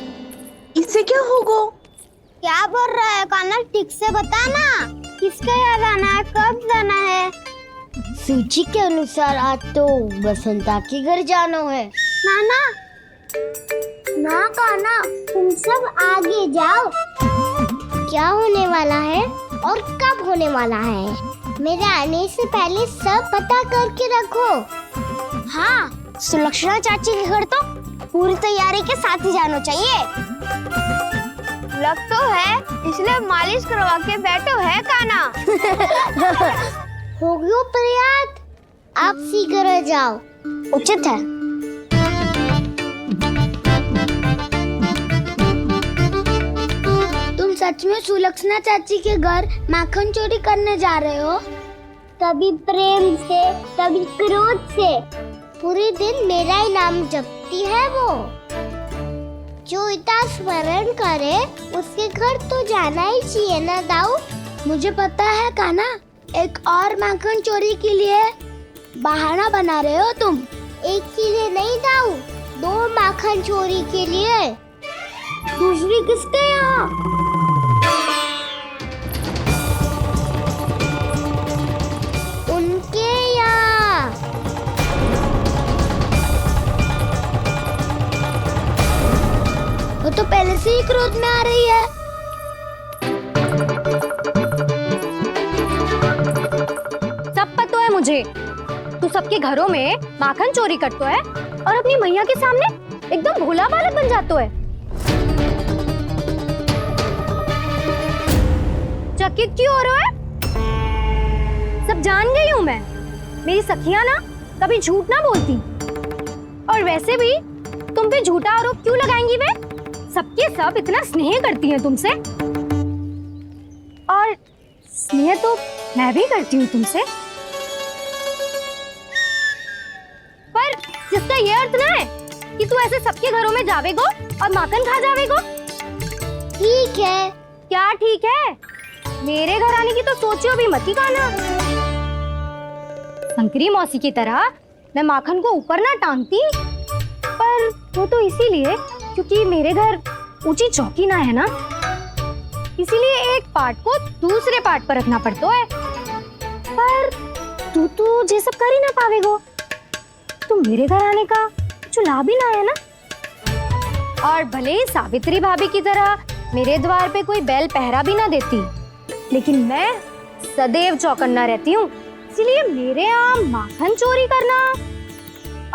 इससे क्या होगो? क्या बोल रहा है कान्हा? ठीक से बता ना। किसका यहाँ जाना है, कब जाना है? सूची के अनुसार आज तो बसंता के घर जाना है। नाना, ना कान्हा, तुम सब आगे जाओ। क्या होने वाला है और कब होने वाला है, मेरे आने से पहले सब पता करके रखो। हाँ, सुलक्षणा चाची के घर तो पूरी तैयारी के साथ ही जाना चाहिए। लग तो है, इसलिए मालिश करवा के बैठो है कान्हा। हो गयो प्रयास, आप शीघ्र जाओ, उचित है। तुम सच में सुलक्षणा चाची के घर माखन चोरी करने जा रहे हो? कभी प्रेम से, कभी क्रोध से, पूरे दिन मेरा ही नाम जपती है वो। जो इतना स्मरण करे उसके घर तो जाना ही चाहिए ना दाऊ। मुझे पता है कान्हा, एक और माखन चोरी के लिए बहाना बना रहे हो तुम। एक के लिए नहीं दाऊ, 2 माखन चोरी के लिए। दूसरी किसके यहाँ? उनके यहाँ। वो तो पहले से ही क्रोध में आ रही है। सब पता है मुझे, तू सबके घरों में माखन चोरी करता है और अपनी मैया के सामने एकदम भोला बालक बन जाते है। चकित क्यों हो रहे हो? सब जान गई हूं मैं, मेरी सखियां ना कभी झूठ ना बोलती। और वैसे भी तुम पे झूठा आरोप क्यों लगाएंगी वे? सबके सब इतना स्नेह करती हैं तुमसे, और स्नेह तो मैं भी करती हूँ तुमसे। पर जिसका ये अर्थ ना है कि तू ऐसे सबके घरों में जावेगो और माखन खा जावेगो। ठीक है। क्या ठीक है? मेरे घर आने की तो सोचियो भी मत ही खाना। शंकरी मौसी की तरह मैं माखन को ऊपर ना टांगती, पर वो तो इसीलिए क्योंकि मेरे घर ऊंची चौकी ना है ना, इसीलिए एक पार्ट को दूसरे पार्ट पर रखना पड़ता है। पर तू तो ये सब कर ही ना पावेगो, तो मेरे घर आने का कुछ लाभ ही ना है ना। और भले ही सावित्री भाभी की तरह मेरे द्वार पे कोई बैल पहरा भी ना देती, लेकिन मैं सदैव चौकन्ना रहती हूँ, इसीलिए मेरे यहाँ माखन चोरी करना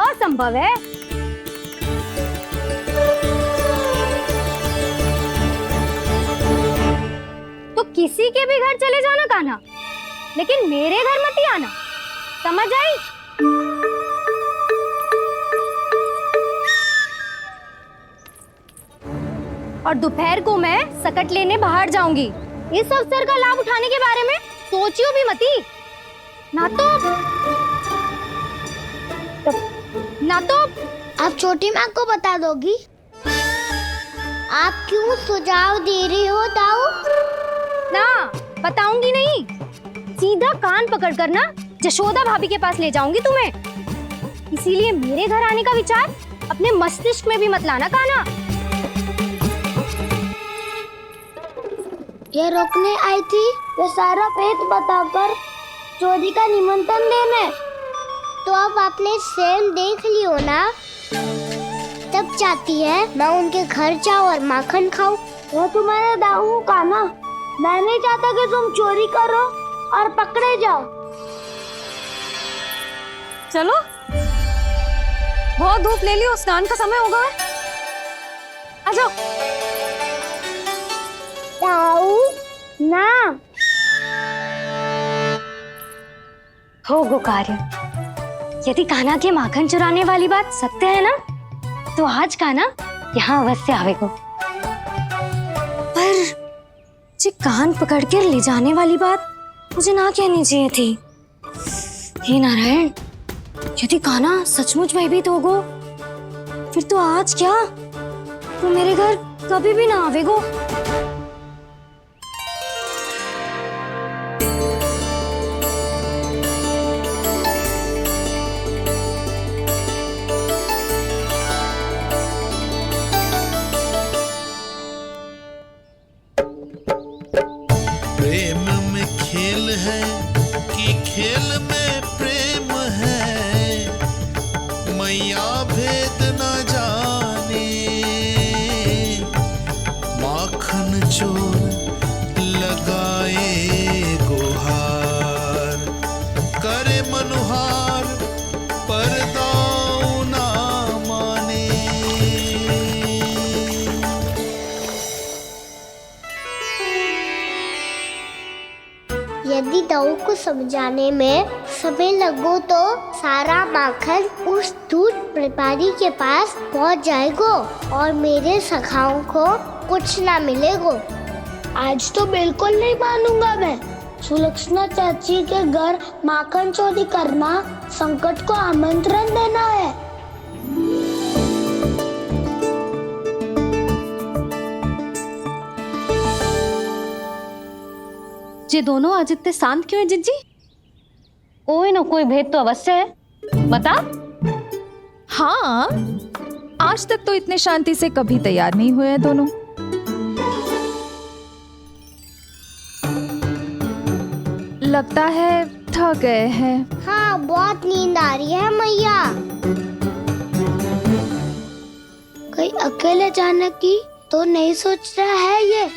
असंभव है। तो किसी के भी घर चले जाना कान्हा, लेकिन मेरे घर मत ही आना, समझ आई? और दोपहर को मैं सकट लेने बाहर जाऊंगी। इस अवसर का लाभ उठाने के बारे में सोचियो भी मती, ना तो आप छोटी माँ को बता दोगी? आप क्यों सुझाव दे रही हो दाऊ? ना बताऊंगी नहीं, सीधा कान पकड़ कर ना जशोदा भाभी के पास ले जाऊंगी तुम्हें। इसीलिए मेरे घर आने का विचार अपने मस्तिष्क में भी मत लाना कान्हा। ये रोकने आई थी ये सारा पेट बताकर चोरी का निमंत्रण देने, तो अब आपने स्वयं देख लियो ना। तब चाहती है मैं उनके घर जाऊँ और माखन खाऊं। वो तुम्हारा दाऊ का ना, मैं नहीं चाहता कि तुम चोरी करो और पकड़े जाओ। चलो, बहुत धूप ले ली, स्नान का समय होगा। आ जाओ। दाऊ ना हो गो कार्य। यदि कान्हा के माखन चुराने वाली बात सत्य है ना, तो आज कान्हा यहाँ अवश्य आवेगो। पर जे कान पकड़ कर ले जाने वाली बात मुझे ना कहनी चाहिए थी। हे नारायण, यदि कान्हा सचमुच भयभीत होगो, फिर तो आज क्या, तो मेरे घर कभी भी ना आवेगो। प्रेम में खेल है कि खेल में प्रेम है, मैया भेद न जाने। माखन चोर लगाए गुहार, करे मनुहार पर दाऊ ना माने। यदि दाऊ को समझाने में समय लगो तो सारा माखन उस दूध व्यापारी के पास पहुंच जाएगो और मेरे सखाओं को कुछ ना मिलेगो। आज तो बिल्कुल नहीं मानूंगा मैं। सुलक्षणा चाची के घर माखन चोरी करना संकट को आमंत्रण देना है। ये दोनों आज इतने शांत क्यों है जिज्जी? कोई ना कोई भेद तो अवश्य है, बता। हाँ, आज तक तो इतने शांति से कभी तैयार नहीं हुए हैं दोनों। लगता है थक गए हैं। हाँ, बहुत नींद आ रही है मैया। कहीं अकेले जाने की तो नहीं सोच रहा है ये?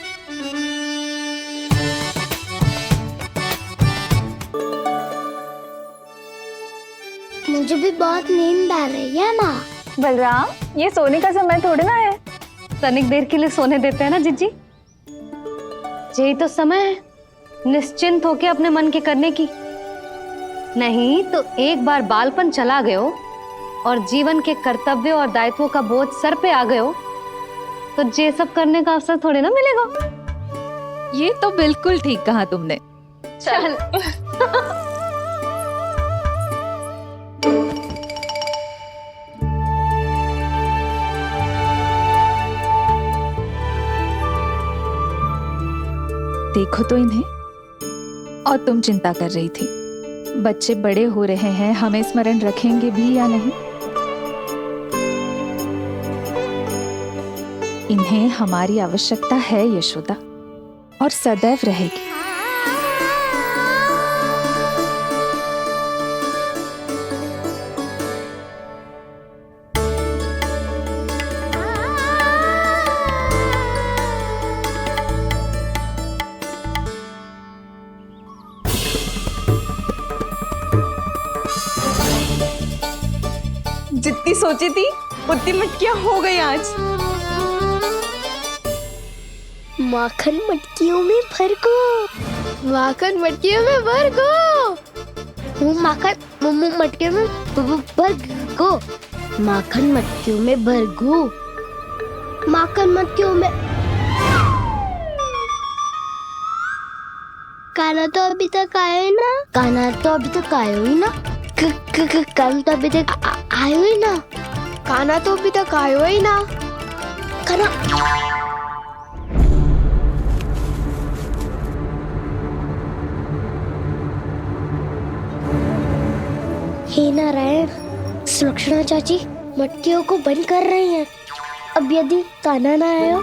मुझे भी बहुत नींद आ रही है माँ। बलराम, ये सोने का समय थोड़ी ना है। तनिक देर के लिए सोने देते हैं ना जिज्जी। यही तो समय है निश्चिंत होके अपने मन के करने की। नहीं तो एक बार बालपन चला गयो और जीवन के कर्तव्यों और दायित्वों का बोझ सर पे आ गयो तो ये सब करने का अवसर थोड़े ना मिलेगा। ये तो बिल्कुल ठीक कहा तुमने। चल देखो तो इन्हें। और तुम चिंता कर रही थी बच्चे बड़े हो रहे हैं, हमें स्मरण रखेंगे भी या नहीं। इन्हें हमारी आवश्यकता है यशोदा, और सदैव रहेगी। जितनी सोची थी उतनी मटकियां हो गई आज। माखन मटकियों में भर को, माखन मटकियों में भर को, माखन मटकियों में भर को, माखन मटकियों में भर को, माखन मटकियों में। काना तो अभी तक आया ही ना, काना तो अभी तक आया ही ना, काना तो अभी तक आयो ही ना, काना तो अभी तक आयो ही ना, काना। हे नारायण, सुलक्षणा चाची मटकियों को बंद कर रही हैं। अब यदि काना ना आया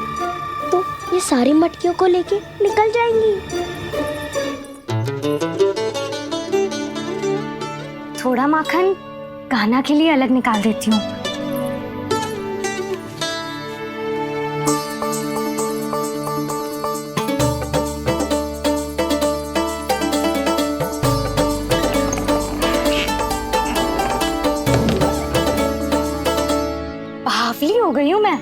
तो ये सारी मटकियों को लेके निकल जाएंगी। थोड़ा माखन कान्हा के लिए अलग निकाल देती हूँ। बावली हो गई हूँ मैं।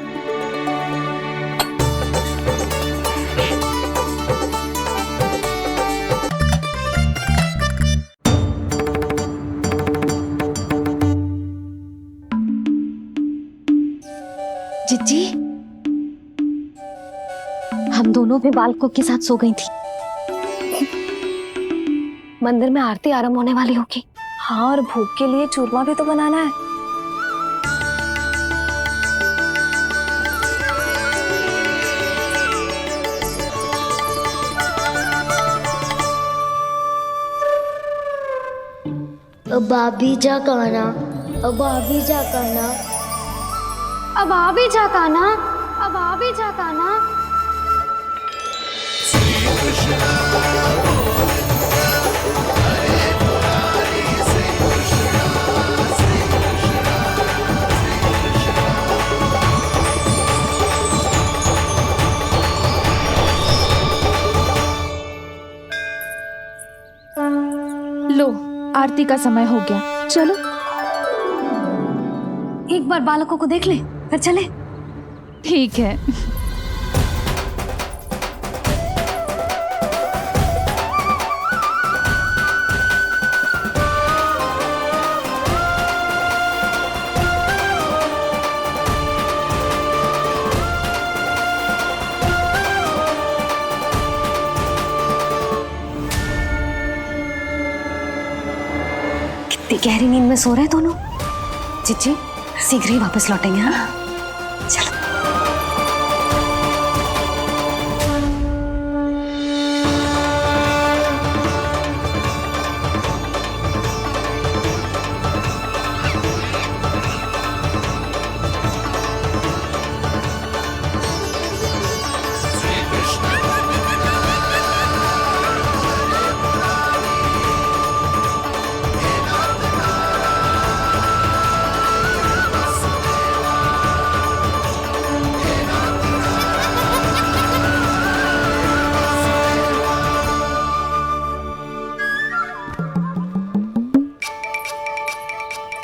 जिज्जी, हम दोनों भी बालकों के साथ सो गई थी। मंदिर में आरती आरंभ होने वाली होगी। हाँ, और भूख के लिए चूरमा भी तो बनाना है। अब आभी जा काना, अब आभी जा काना, अब आ भी जा कान्हा, अब आ भी जा कान्हा। लो, आरती का समय हो गया, चलो। एक बार बालकों को देख ले फिर चले। ठीक है। कितनी गहरी नींद में सो रहे दोनों। जिज्जी शीघ्र ही वापस लौटेंगे। हाँ चलो।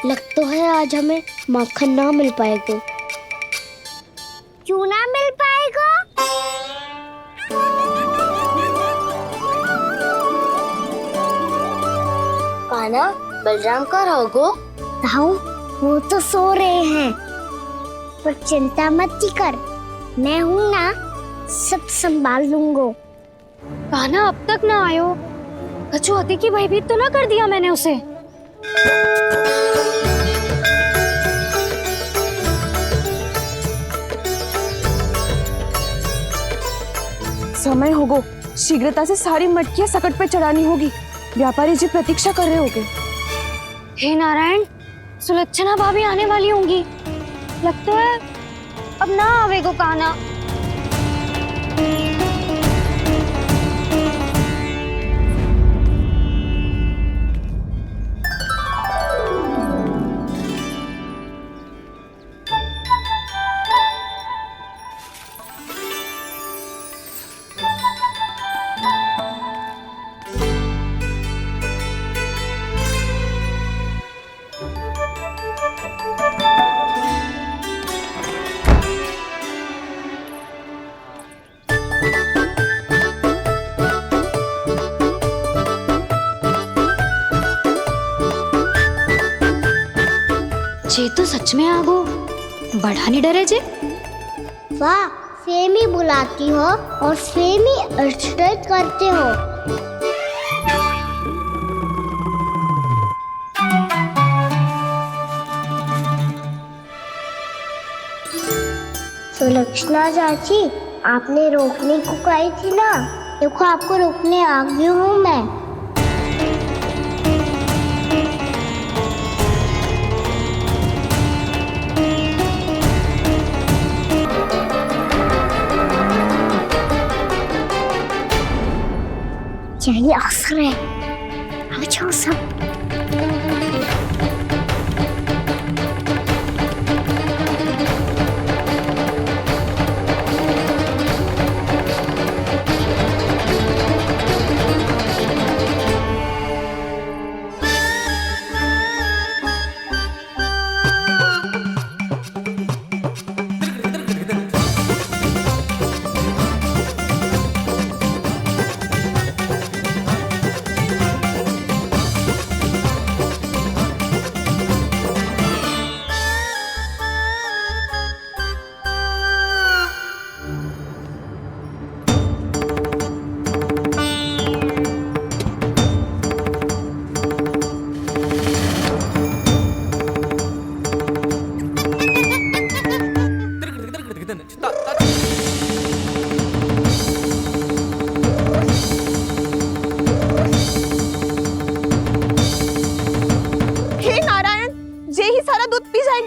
लग तो है आज हमें माखन ना मिल पाएगा। क्यों ना मिल पाएगा? कान्हा, बलराम का रहोगो? ताऊ, वो तो सो रहे हैं, पर चिंता मत कर, मैं हूँ ना, सब संभाल लूंगा। कान्हा अब तक ना आयो, कछु अति की भयभीत तो ना कर दिया मैंने उसे? समय होगो, शीघ्रता से सारी मटकियां सकट पे चढ़ानी होगी। व्यापारी जी प्रतीक्षा कर रहे होंगे। हे नारायण, सुलक्षणा भाभी आने वाली होंगी। लगता है अब ना आवेगो कान्हा। जे तो सच में आगो, बड़ा नहीं डरे जे। वाह, सेम ही बुलाती हो और सेम ही अर्चना करते हो। सुलक्षणा चाची, आपने रोकने को कही थी ना, देखो आपको रोकने आ गई हूँ मैं। यही अवसर है, अब जाओ सब।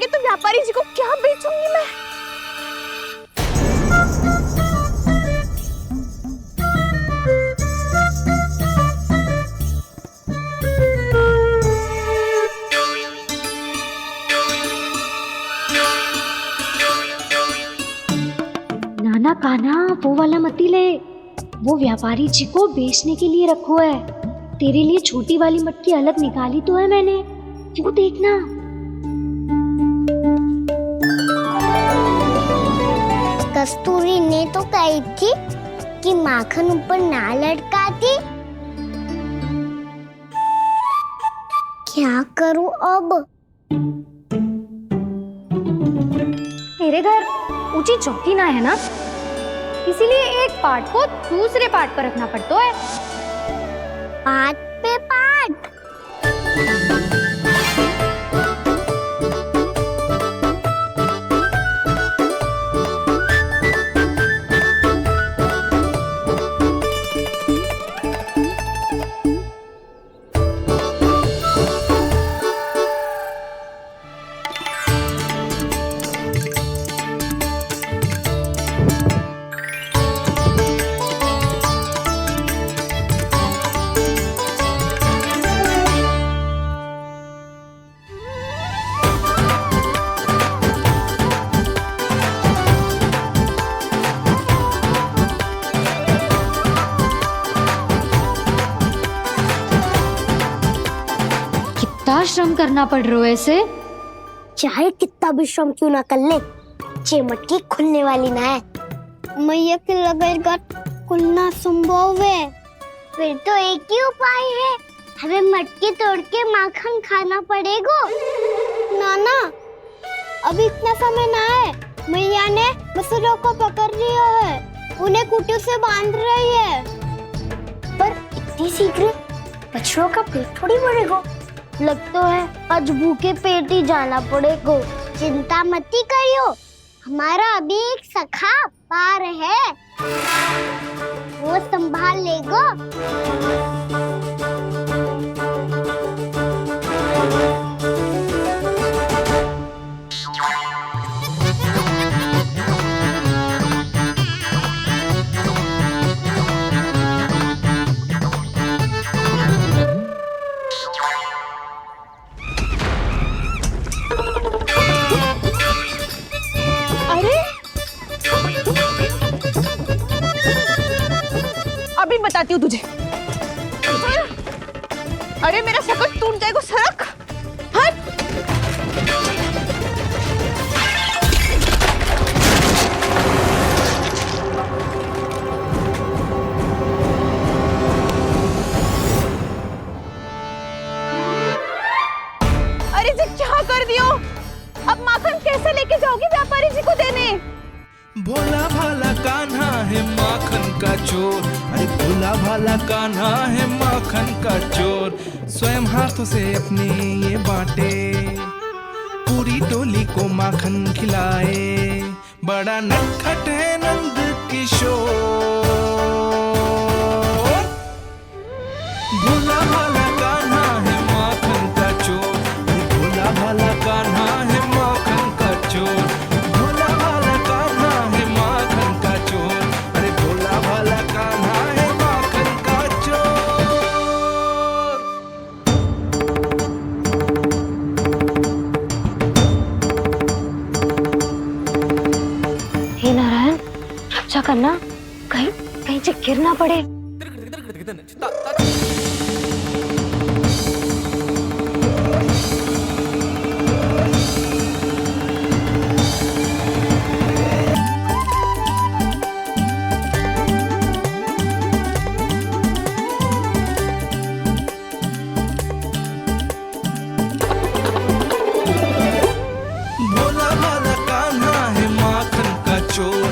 तो व्यापारी जी को क्या बेचूंगी मैं? नाना कान्हा, वो वाला मती ले, वो व्यापारी जी को बेचने के लिए रखो है। तेरे लिए छोटी वाली मटकी अलग निकाली तो है मैंने, वो देखना। कस्तूरी ने तो कही थी कि माखन ऊपर ना लटकाती। क्या करूं अब? मेरे घर ऊंची चौकी ना है ना, इसीलिए एक पार्ट को दूसरे पार्ट पर रखना पड़ता है। पार्ट पे पार्ट। श्रम करना पड़ रहा है इसे। चाहे कितना भी श्रम क्यों ना कर ले, ये मटकी खुलने वाली ना है। मैया के लगेगा खुलना संभव है। फिर तो एक ही उपाय है, हमें मटकी तोड़ के माखन खाना पड़ेगा। नाना, अभी इतना समय ना है। मैया ने बछड़ों को पकड़ लिया है, उन्हें कुटी से बांध रही है। पर इतनी शीघ्र बछड़ों का पेट थोड़ी भरेगा। लगता है आज भूखे पेट ही जाना पड़ेगा। चिंता मत करियो, हमारा अभी एक सखा पार है, वो संभाल लेगा। अभी बताती हूँ तुझे। अरे मेरा सकट टूट जाएगा, सरक हट। अरे जी क्या कर दियो? अब माखन कैसे लेके जाओगी व्यापारी जी को देने? भोला भाला कान्हा है माखन का चोर, अरे भोला भाला कान्हा है माखन का चोर। स्वयं हाथों से अपने ये बांटे, पूरी टोली को माखन खिलाए। बड़ा नटखट है नंद किशोर। भोला भाला कान्हा है माखन का चोर, अरे भोला भाला कान्हा है माखन का चोर। भोला भाला कान्हा है माखन का चोर, अरे भोला भाला कान्हा है माखन का चोर। हे नारायण, रक्षा करना, कहीं कहीं से गिर ना पड़े। भोला भाला कान्हा है माखन का चोर,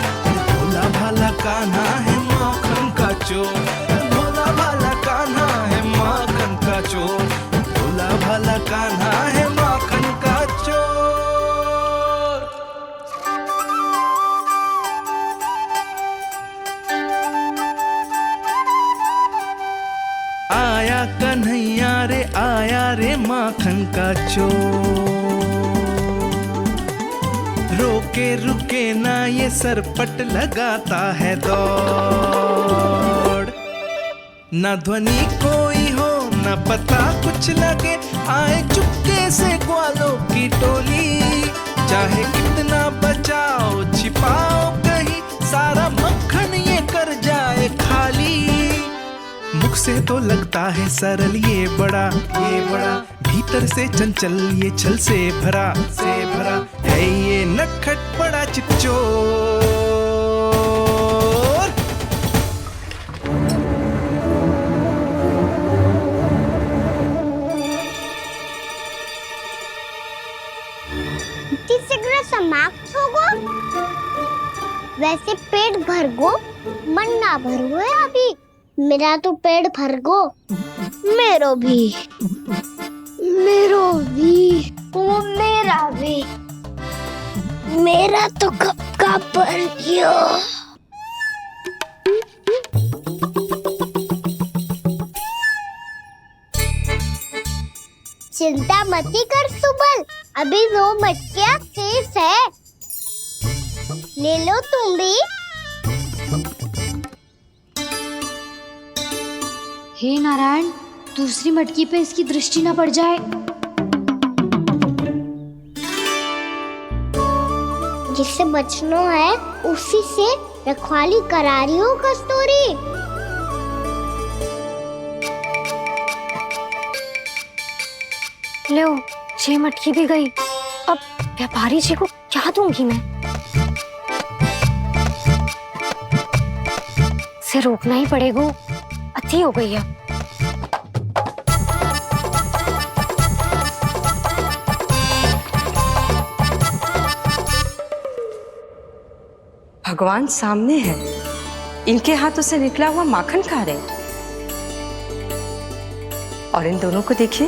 भोला भाला कान्हा है माखन का चोर। भोला भाला कान्हा है माखन का चोर, भोला भाला कान्हा है माखन का चोर। आया कन्हैया रे आया रे माखन का चोर। रोके रुके ना ये सरपट लगाता है दौड़। न ध्वनि कोई हो न पता कुछ लगे, आए चुपके से ग्वालों की टोली। चाहे कितना बचाओ छिपाओ कहीं, सारा मक्खन ये कर जाए खाली। मुख से तो लगता है सरल ये बड़ा भीतर से चंचल ये छल से भरा है ये नटखट बड़ा चिकचोर। शीघ्र समाप्त होगो, वैसे पेट भर गो मन ना भर गो है अभी। मेरा तो पेट भर गो, मेरो भी वो मेरा भी, मेरा तो कब का भर गया। चिंता मती कर सुबल, अभी 2 मटकियां शेष है, ले लो तुम भी। हे नारायण, दूसरी मटकी पे इसकी दृष्टि न पड़ जाए। जिससे बचना है उसी से रखवाली करा रही हो कस्तूरी। लो, 6 मटकी भी गई। अब व्यापारी जी को क्या दूंगी मैं? इसे रोकना ही पड़ेगा, अति हो गई है। भगवान सामने है, इनके हाथों से निकला हुआ माखन खा रहे हैं। और इन दोनों को देखिए,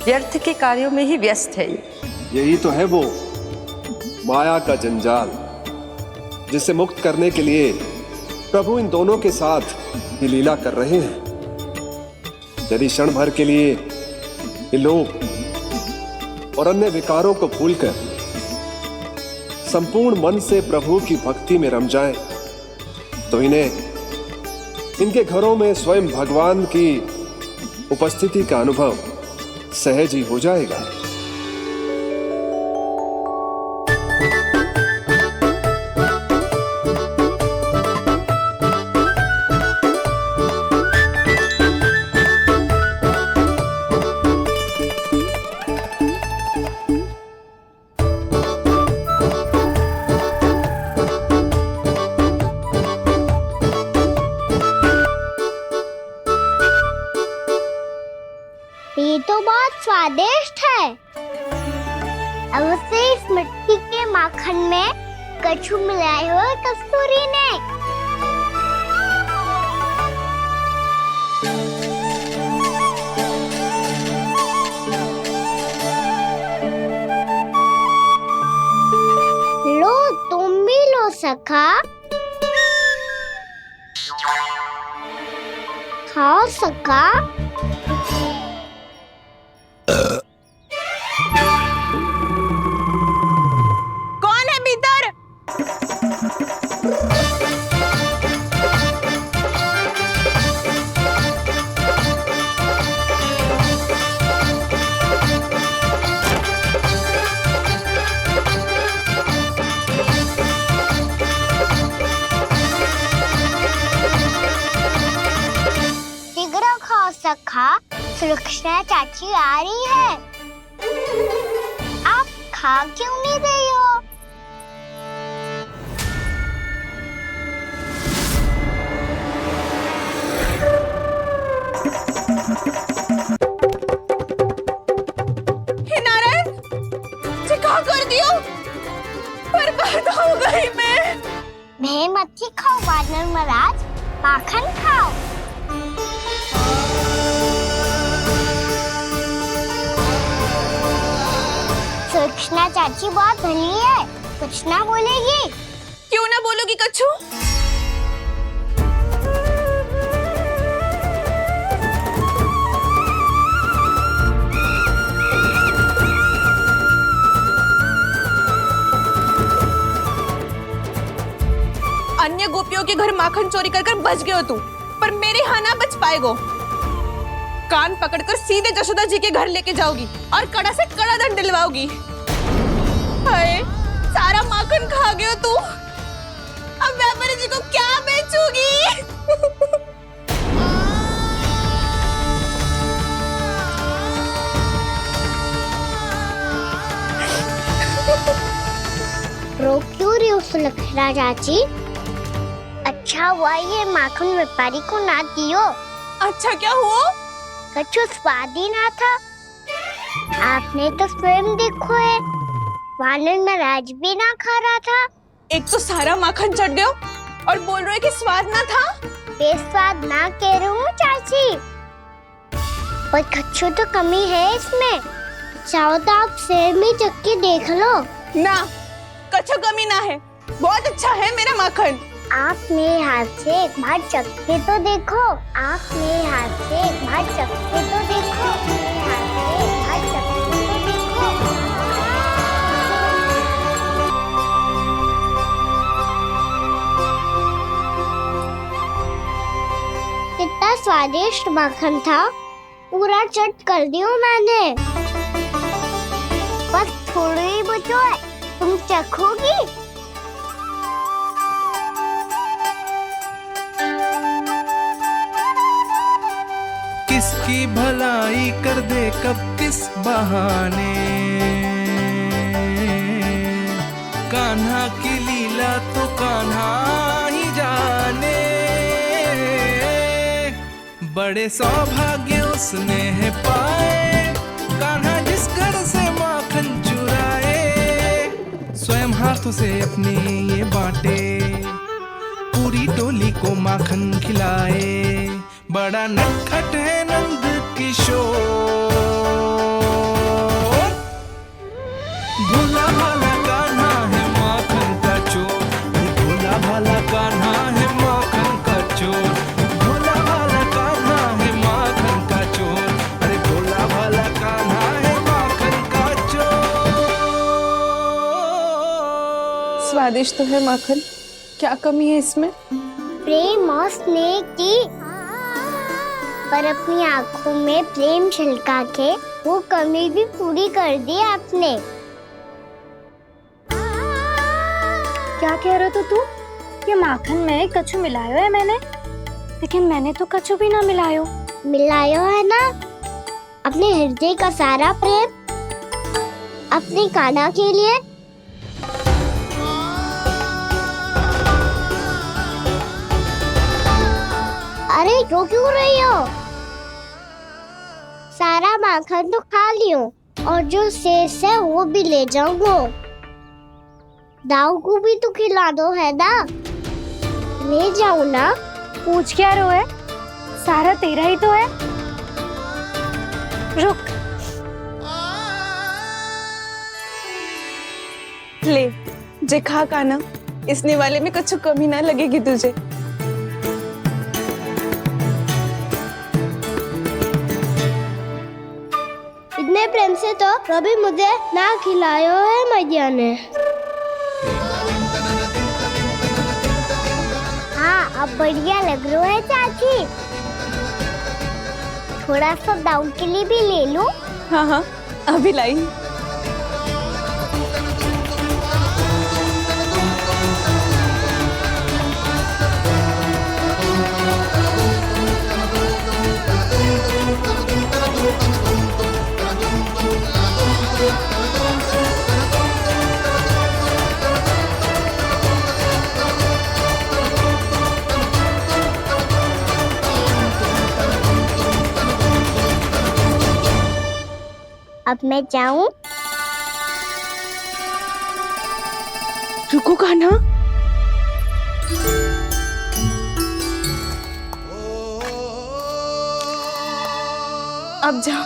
व्यर्थ के कार्यों में ही व्यस्त है। यही तो है वो माया का जंजाल, जिसे मुक्त करने के लिए प्रभु इन दोनों के साथ ये लीला कर रहे हैं। यदि क्षण भर के लिए ये लोग और अन्य विकारों को भूलकर संपूर्ण मन से प्रभु की भक्ति में रम जाएं, तो इन्हें इनके घरों में स्वयं भगवान की उपस्थिति का अनुभव सहज ही हो जाएगा। ये तो बहुत स्वादिष्ट है। अब से इस मिट्टी के माखन में कछु मिलाए हो कस्तूरी ने। लो तुम भी लो सखा, खाओ सखा। कौन है भीतर? शीघ्र खाओ सखा, सुलक्षणा चाची आ रही है। आप खा क्यों नहीं रही हो? हे नारायण जी, क्या कर दियो? बर्बाद हो गई मैं। मच्छी खाओ वानर महाराज, माखन खाओ। सुलक्षणा चाची बहुत भली है, कुछ ना बोलेगी। क्यों ना बोलोगी कच्छू? अन्य गोपियों के घर माखन चोरी कर कर बच गए हो तू, पर मेरे यहाँ ना बच पाएगो। कान पकड़कर सीधे जशोदा जी के घर लेके जाओगी और कड़ा से कड़ा दंड दिलवाओगी। हाय, सारा माखन खा गए हो तू। अब व्यापारी जी को क्या बेचूगी? रो क्यों रही हो सुलक्षणा चाची? अच्छा हुआ ये माखन व्यापारी को ना दियो। अच्छा क्या हुआ? कछु स्वाद ही ना था। आपने तो स्वयं देखो है, वानर महाराज भी ना खा रहा था। एक तो सारा माखन चढ़ गया और बोल रहे कि स्वाद ना था। बेस्वाद ना कह रही हूँ चाची, पर कछु तो कमी है इसमें। चाहो तो आप स्वयं ही चख के देख लो। ना, कछु कमी ना है, बहुत अच्छा है मेरा माखन। आप मेरे हाथ से एक बार चख के तो देखो। आप मेरे हाथ से एक बार चख के तो देखो। मेरे हाथ से एक बार चख के तो देखो। कितना स्वादिष्ट माखन था, पूरा चट कर दियो मैंने। बस थोड़ी ही बचो है, तुम चखोगी? किसकी भलाई कर दे कब जिस बहाने, कान्हा की लीला तो कान्हा ही जाने। बड़े सौभाग्य उसने है पाए, कान्हा जिस घर से माखन चुराए, स्वयं हाथों से अपने ये बांटे, पूरी टोली को माखन खिलाए। बड़ा नटखट है नंद किशोर, भोला भाला कान्हा है माखन का चोर, भोला भाला कान्हा है माखन का चोर, भोला भाला कान्हा है माखन का चोर, अरे भोला भाला कान्हा है माखन का चोर। स्वादिष्ट तो है माखन, क्या कमी है इसमें? प्रेम और स्नेह की, पर अपनी आंखों में प्रेम छिलका के वो कमी भी पूरी कर दी आपने। क्या कह रहे हो तू? ये माखन में कछु मिलायो है मैंने, लेकिन मैंने तो कछु भी ना मिलायो। मिलायो है ना अपने हृदय का सारा प्रेम अपनी कान्हा के लिए। अरे रो क्यों रही हो? सारा माखन तो खा लियो और जो शेष है वो भी ले जाऊंगा। दाऊ को भी तो खिला दो, है ना? ले जाओ ना। पूछ क्या रो है, सारा तेरा ही तो है। रुक, ले जे खा कान्हा, इसने वाले में कुछ कमी ना लगेगी तुझे। इतने प्रेम से तो कभी मुझे ना खिलायो है मैया ने। हाँ, अब बढ़िया लग रहा है चाची। थोड़ा सा दाऊ के लिए भी ले लो। हाँ हाँ, अभी लाई। अब मैं जाऊं? रुको कान्हा, अब जा।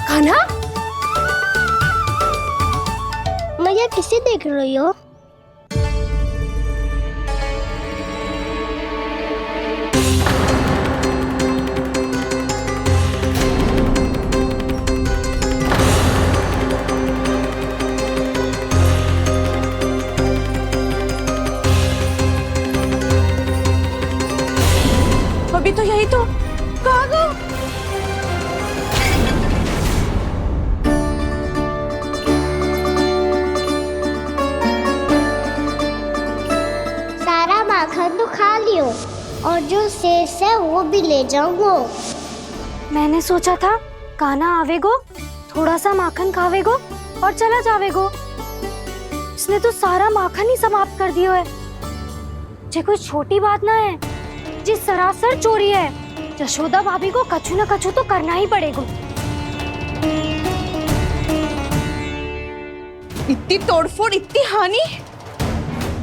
कान्हा, मैया किसे देख रही हो? अभी तो यही तो। कहाँ गो? सारा माखन तो खा लियो और जो शेष है वो भी ले जाऊंगा। मैंने सोचा था कान्हा आवेगो, थोड़ा सा माखन खावेगो और चला जावेगो। इसने तो सारा माखन ही समाप्त कर दियो है। ये कोई छोटी बात ना है, जी सरासर चोरी है। यशोदा भाभी को कछु न कछु तो करना ही पड़ेगा। इतनी तोड़फोड़, इतनी हानि,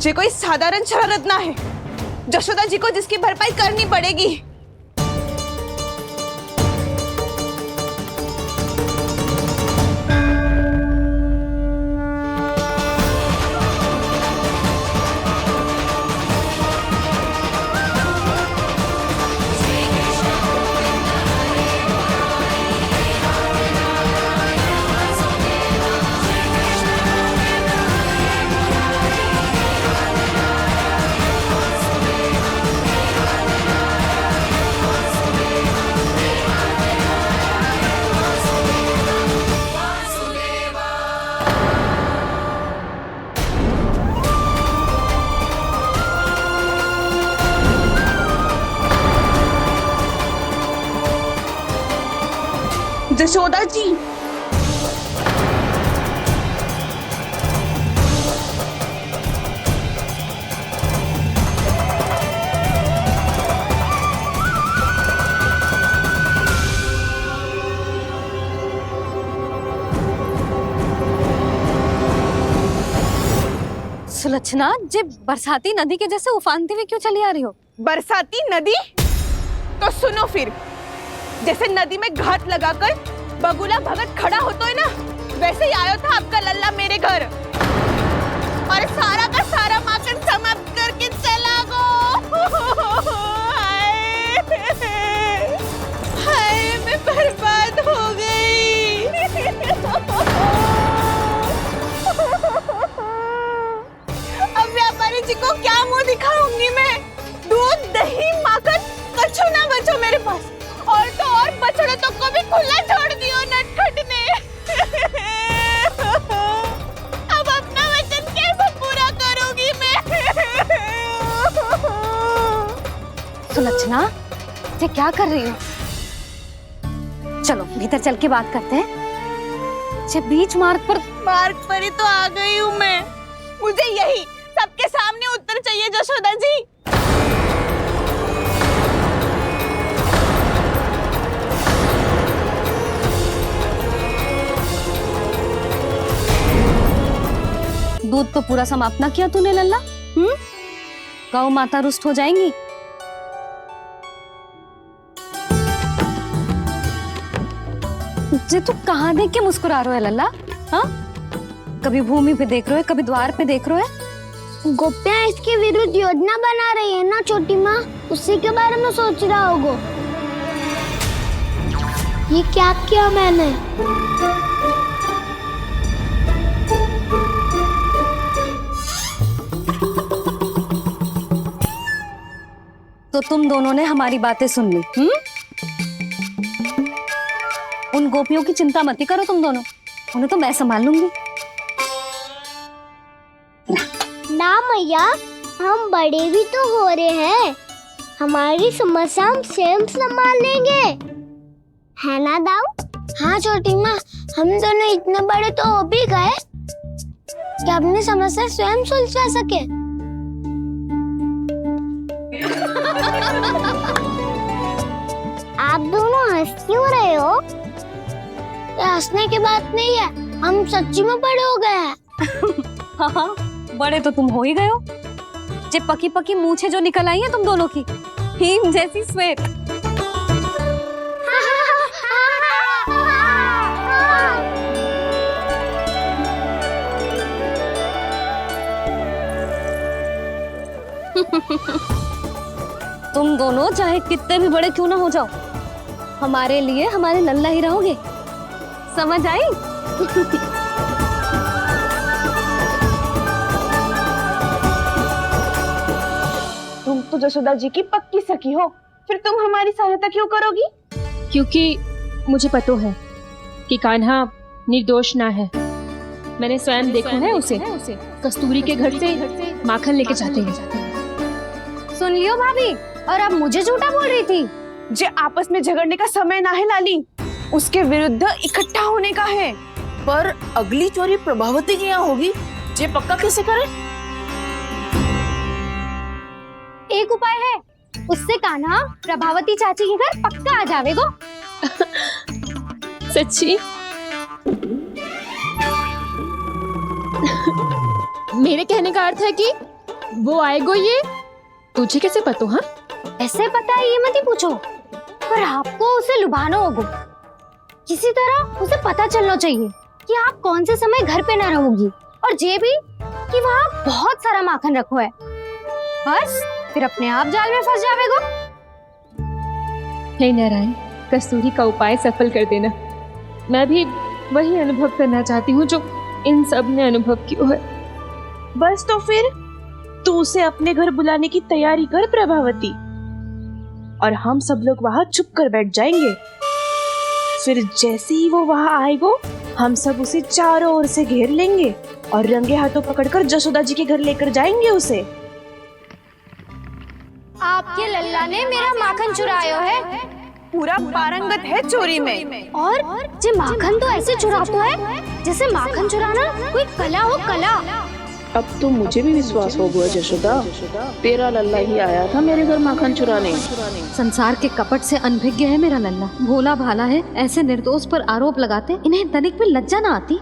ये कोई साधारण शरारत ना है। यशोदा जी को जिसकी भरपाई करनी पड़ेगी। जशोदा जी, सुलक्षणा, जे बरसाती नदी के जैसे उफानते हुए क्यों चली आ रही हो? बरसाती नदी? तो सुनो फिर, जैसे नदी में घाट लगाकर बगुला भगत खड़ा होता है ना, वैसे ही आया था आपका लल्ला मेरे घर और सारा का सारा माखन समाप्त करके चला गो। हाय, मैं बर्बाद हो गई। अब व्यापारी जी को क्या मुंह दिखाऊंगी मैं? दूध, दही, माखन कछु ना बचो मेरे पास। और तो और बछड़े तो को भी खुला छोड़ दियो नटखट ने। अब अपना वचन कैसे पूरा करूंगी मैं? सुलक्षणा, ये क्या कर रही हो? चलो भीतर चल के बात करते हैं। ये बीच मार्ग पर ही तो आ गई हूँ मैं। मुझे यही सबके सामने उत्तर चाहिए जशोदा जी। दूध तो पूरा समाप्त ना किया तूने लल्ला? गौ माता रुष्ट हो जाएंगी। जे तू कहाँ देख के मुस्कुरा रहे हो लल्ला? हाँ, कभी भूमि पे देख रहे हो, कभी द्वार पे देख रहे हो। गोपियाँ इसके विरुद्ध योजना बना रही है ना छोटी माँ, उसी के बारे में सोच रहा होगा। ये क्या किया मैंने? तो तुम दोनों ने हमारी बातें सुन ली। उन गोपियों की चिंता मत करो तुम दोनों, उन्हें तो मैं संभाल लूंगी। ना मैया, हम बड़े भी तो हो रहे हैं, हमारी समस्या हम स्वयं संभाल लेंगे, है ना दाऊ? हाँ छोटी माँ, हम दोनों इतने बड़े तो हो भी गए कि अपनी समस्या स्वयं सुलझा सके। आप दोनों हंस क्यों रहे हो? ये हंसने की बात नहीं है, हम सच्ची में बड़े हो गए हैं। हाँ, बड़े तो तुम हो ही गए हो। जे पकी पकी मूछें जो निकल आई हैं तुम दोनों की, हिम जैसी श्वेत। तुम दोनों चाहे कितने भी बड़े क्यों ना हो जाओ, हमारे लिए हमारे लल्ला ही रहोगे, समझ आई? तुम तो जशोदा जी की पक्की सखी हो, फिर तुम हमारी सहायता क्यों करोगी? क्योंकि मुझे पता है कि कान्हा निर्दोष ना है। मैंने स्वयं देखा है उसे कस्तूरी के घर से माखन लेके जाते हैं। सुन लियो भाभी, और अब मुझे झूठा बोल रही थी। जे आपस में झगड़ने का समय ना है लाली, उसके विरुद्ध इकट्ठा होने का है। पर अगली चोरी प्रभावती की यहाँ होगी, जे पक्का कैसे करे? एक उपाय है, उससे कान्हा प्रभावती चाची के घर पक्का आ जावेगो। सच्ची? मेरे कहने का अर्थ है कि वो आएगो, ये तुझे कैसे पता? हाँ, ऐसे पता है ये मत ही पूछो, पर आपको उसे लुभाना होगा। किसी तरह उसे पता चलना चाहिए कि आप कौन से समय घर पे ना रहोगी, और ये भी कि वहाँ बहुत सारा माखन रखो है। बस फिर अपने आप जाल में फंस जावेगो। हे नारायण, कस्तूरी का उपाय सफल कर देना। मैं भी वही अनुभव करना चाहती हूँ जो इन सब ने अनुभव किया है। बस तो फिर तू उसे अपने घर बुलाने की तैयारी कर प्रभावती, और हम सब लोग वहाँ चुप कर बैठ जाएंगे। फिर जैसे ही वो वहाँ आएगो, हम सब उसे चारों ओर से घेर लेंगे और रंगे हाथों पकड़कर जशोदा जी के घर लेकर जाएंगे उसे। आपके लल्ला ने मेरा माखन चुरायो है, पूरा पारंगत है चोरी में। और जे माखन तो ऐसे चुराता है जैसे माखन चुराना कोई कला हो, कला। अब तो मुझे भी विश्वास हो गया जशोदा, तेरा लल्ला ही आया था मेरे घर माखन चुराने। संसार के कपट से अनभिज्ञ है मेरा लल्ला, भोला भाला है। ऐसे निर्दोष पर आरोप लगाते इन्हें तनिक भी लज्जा ना आती।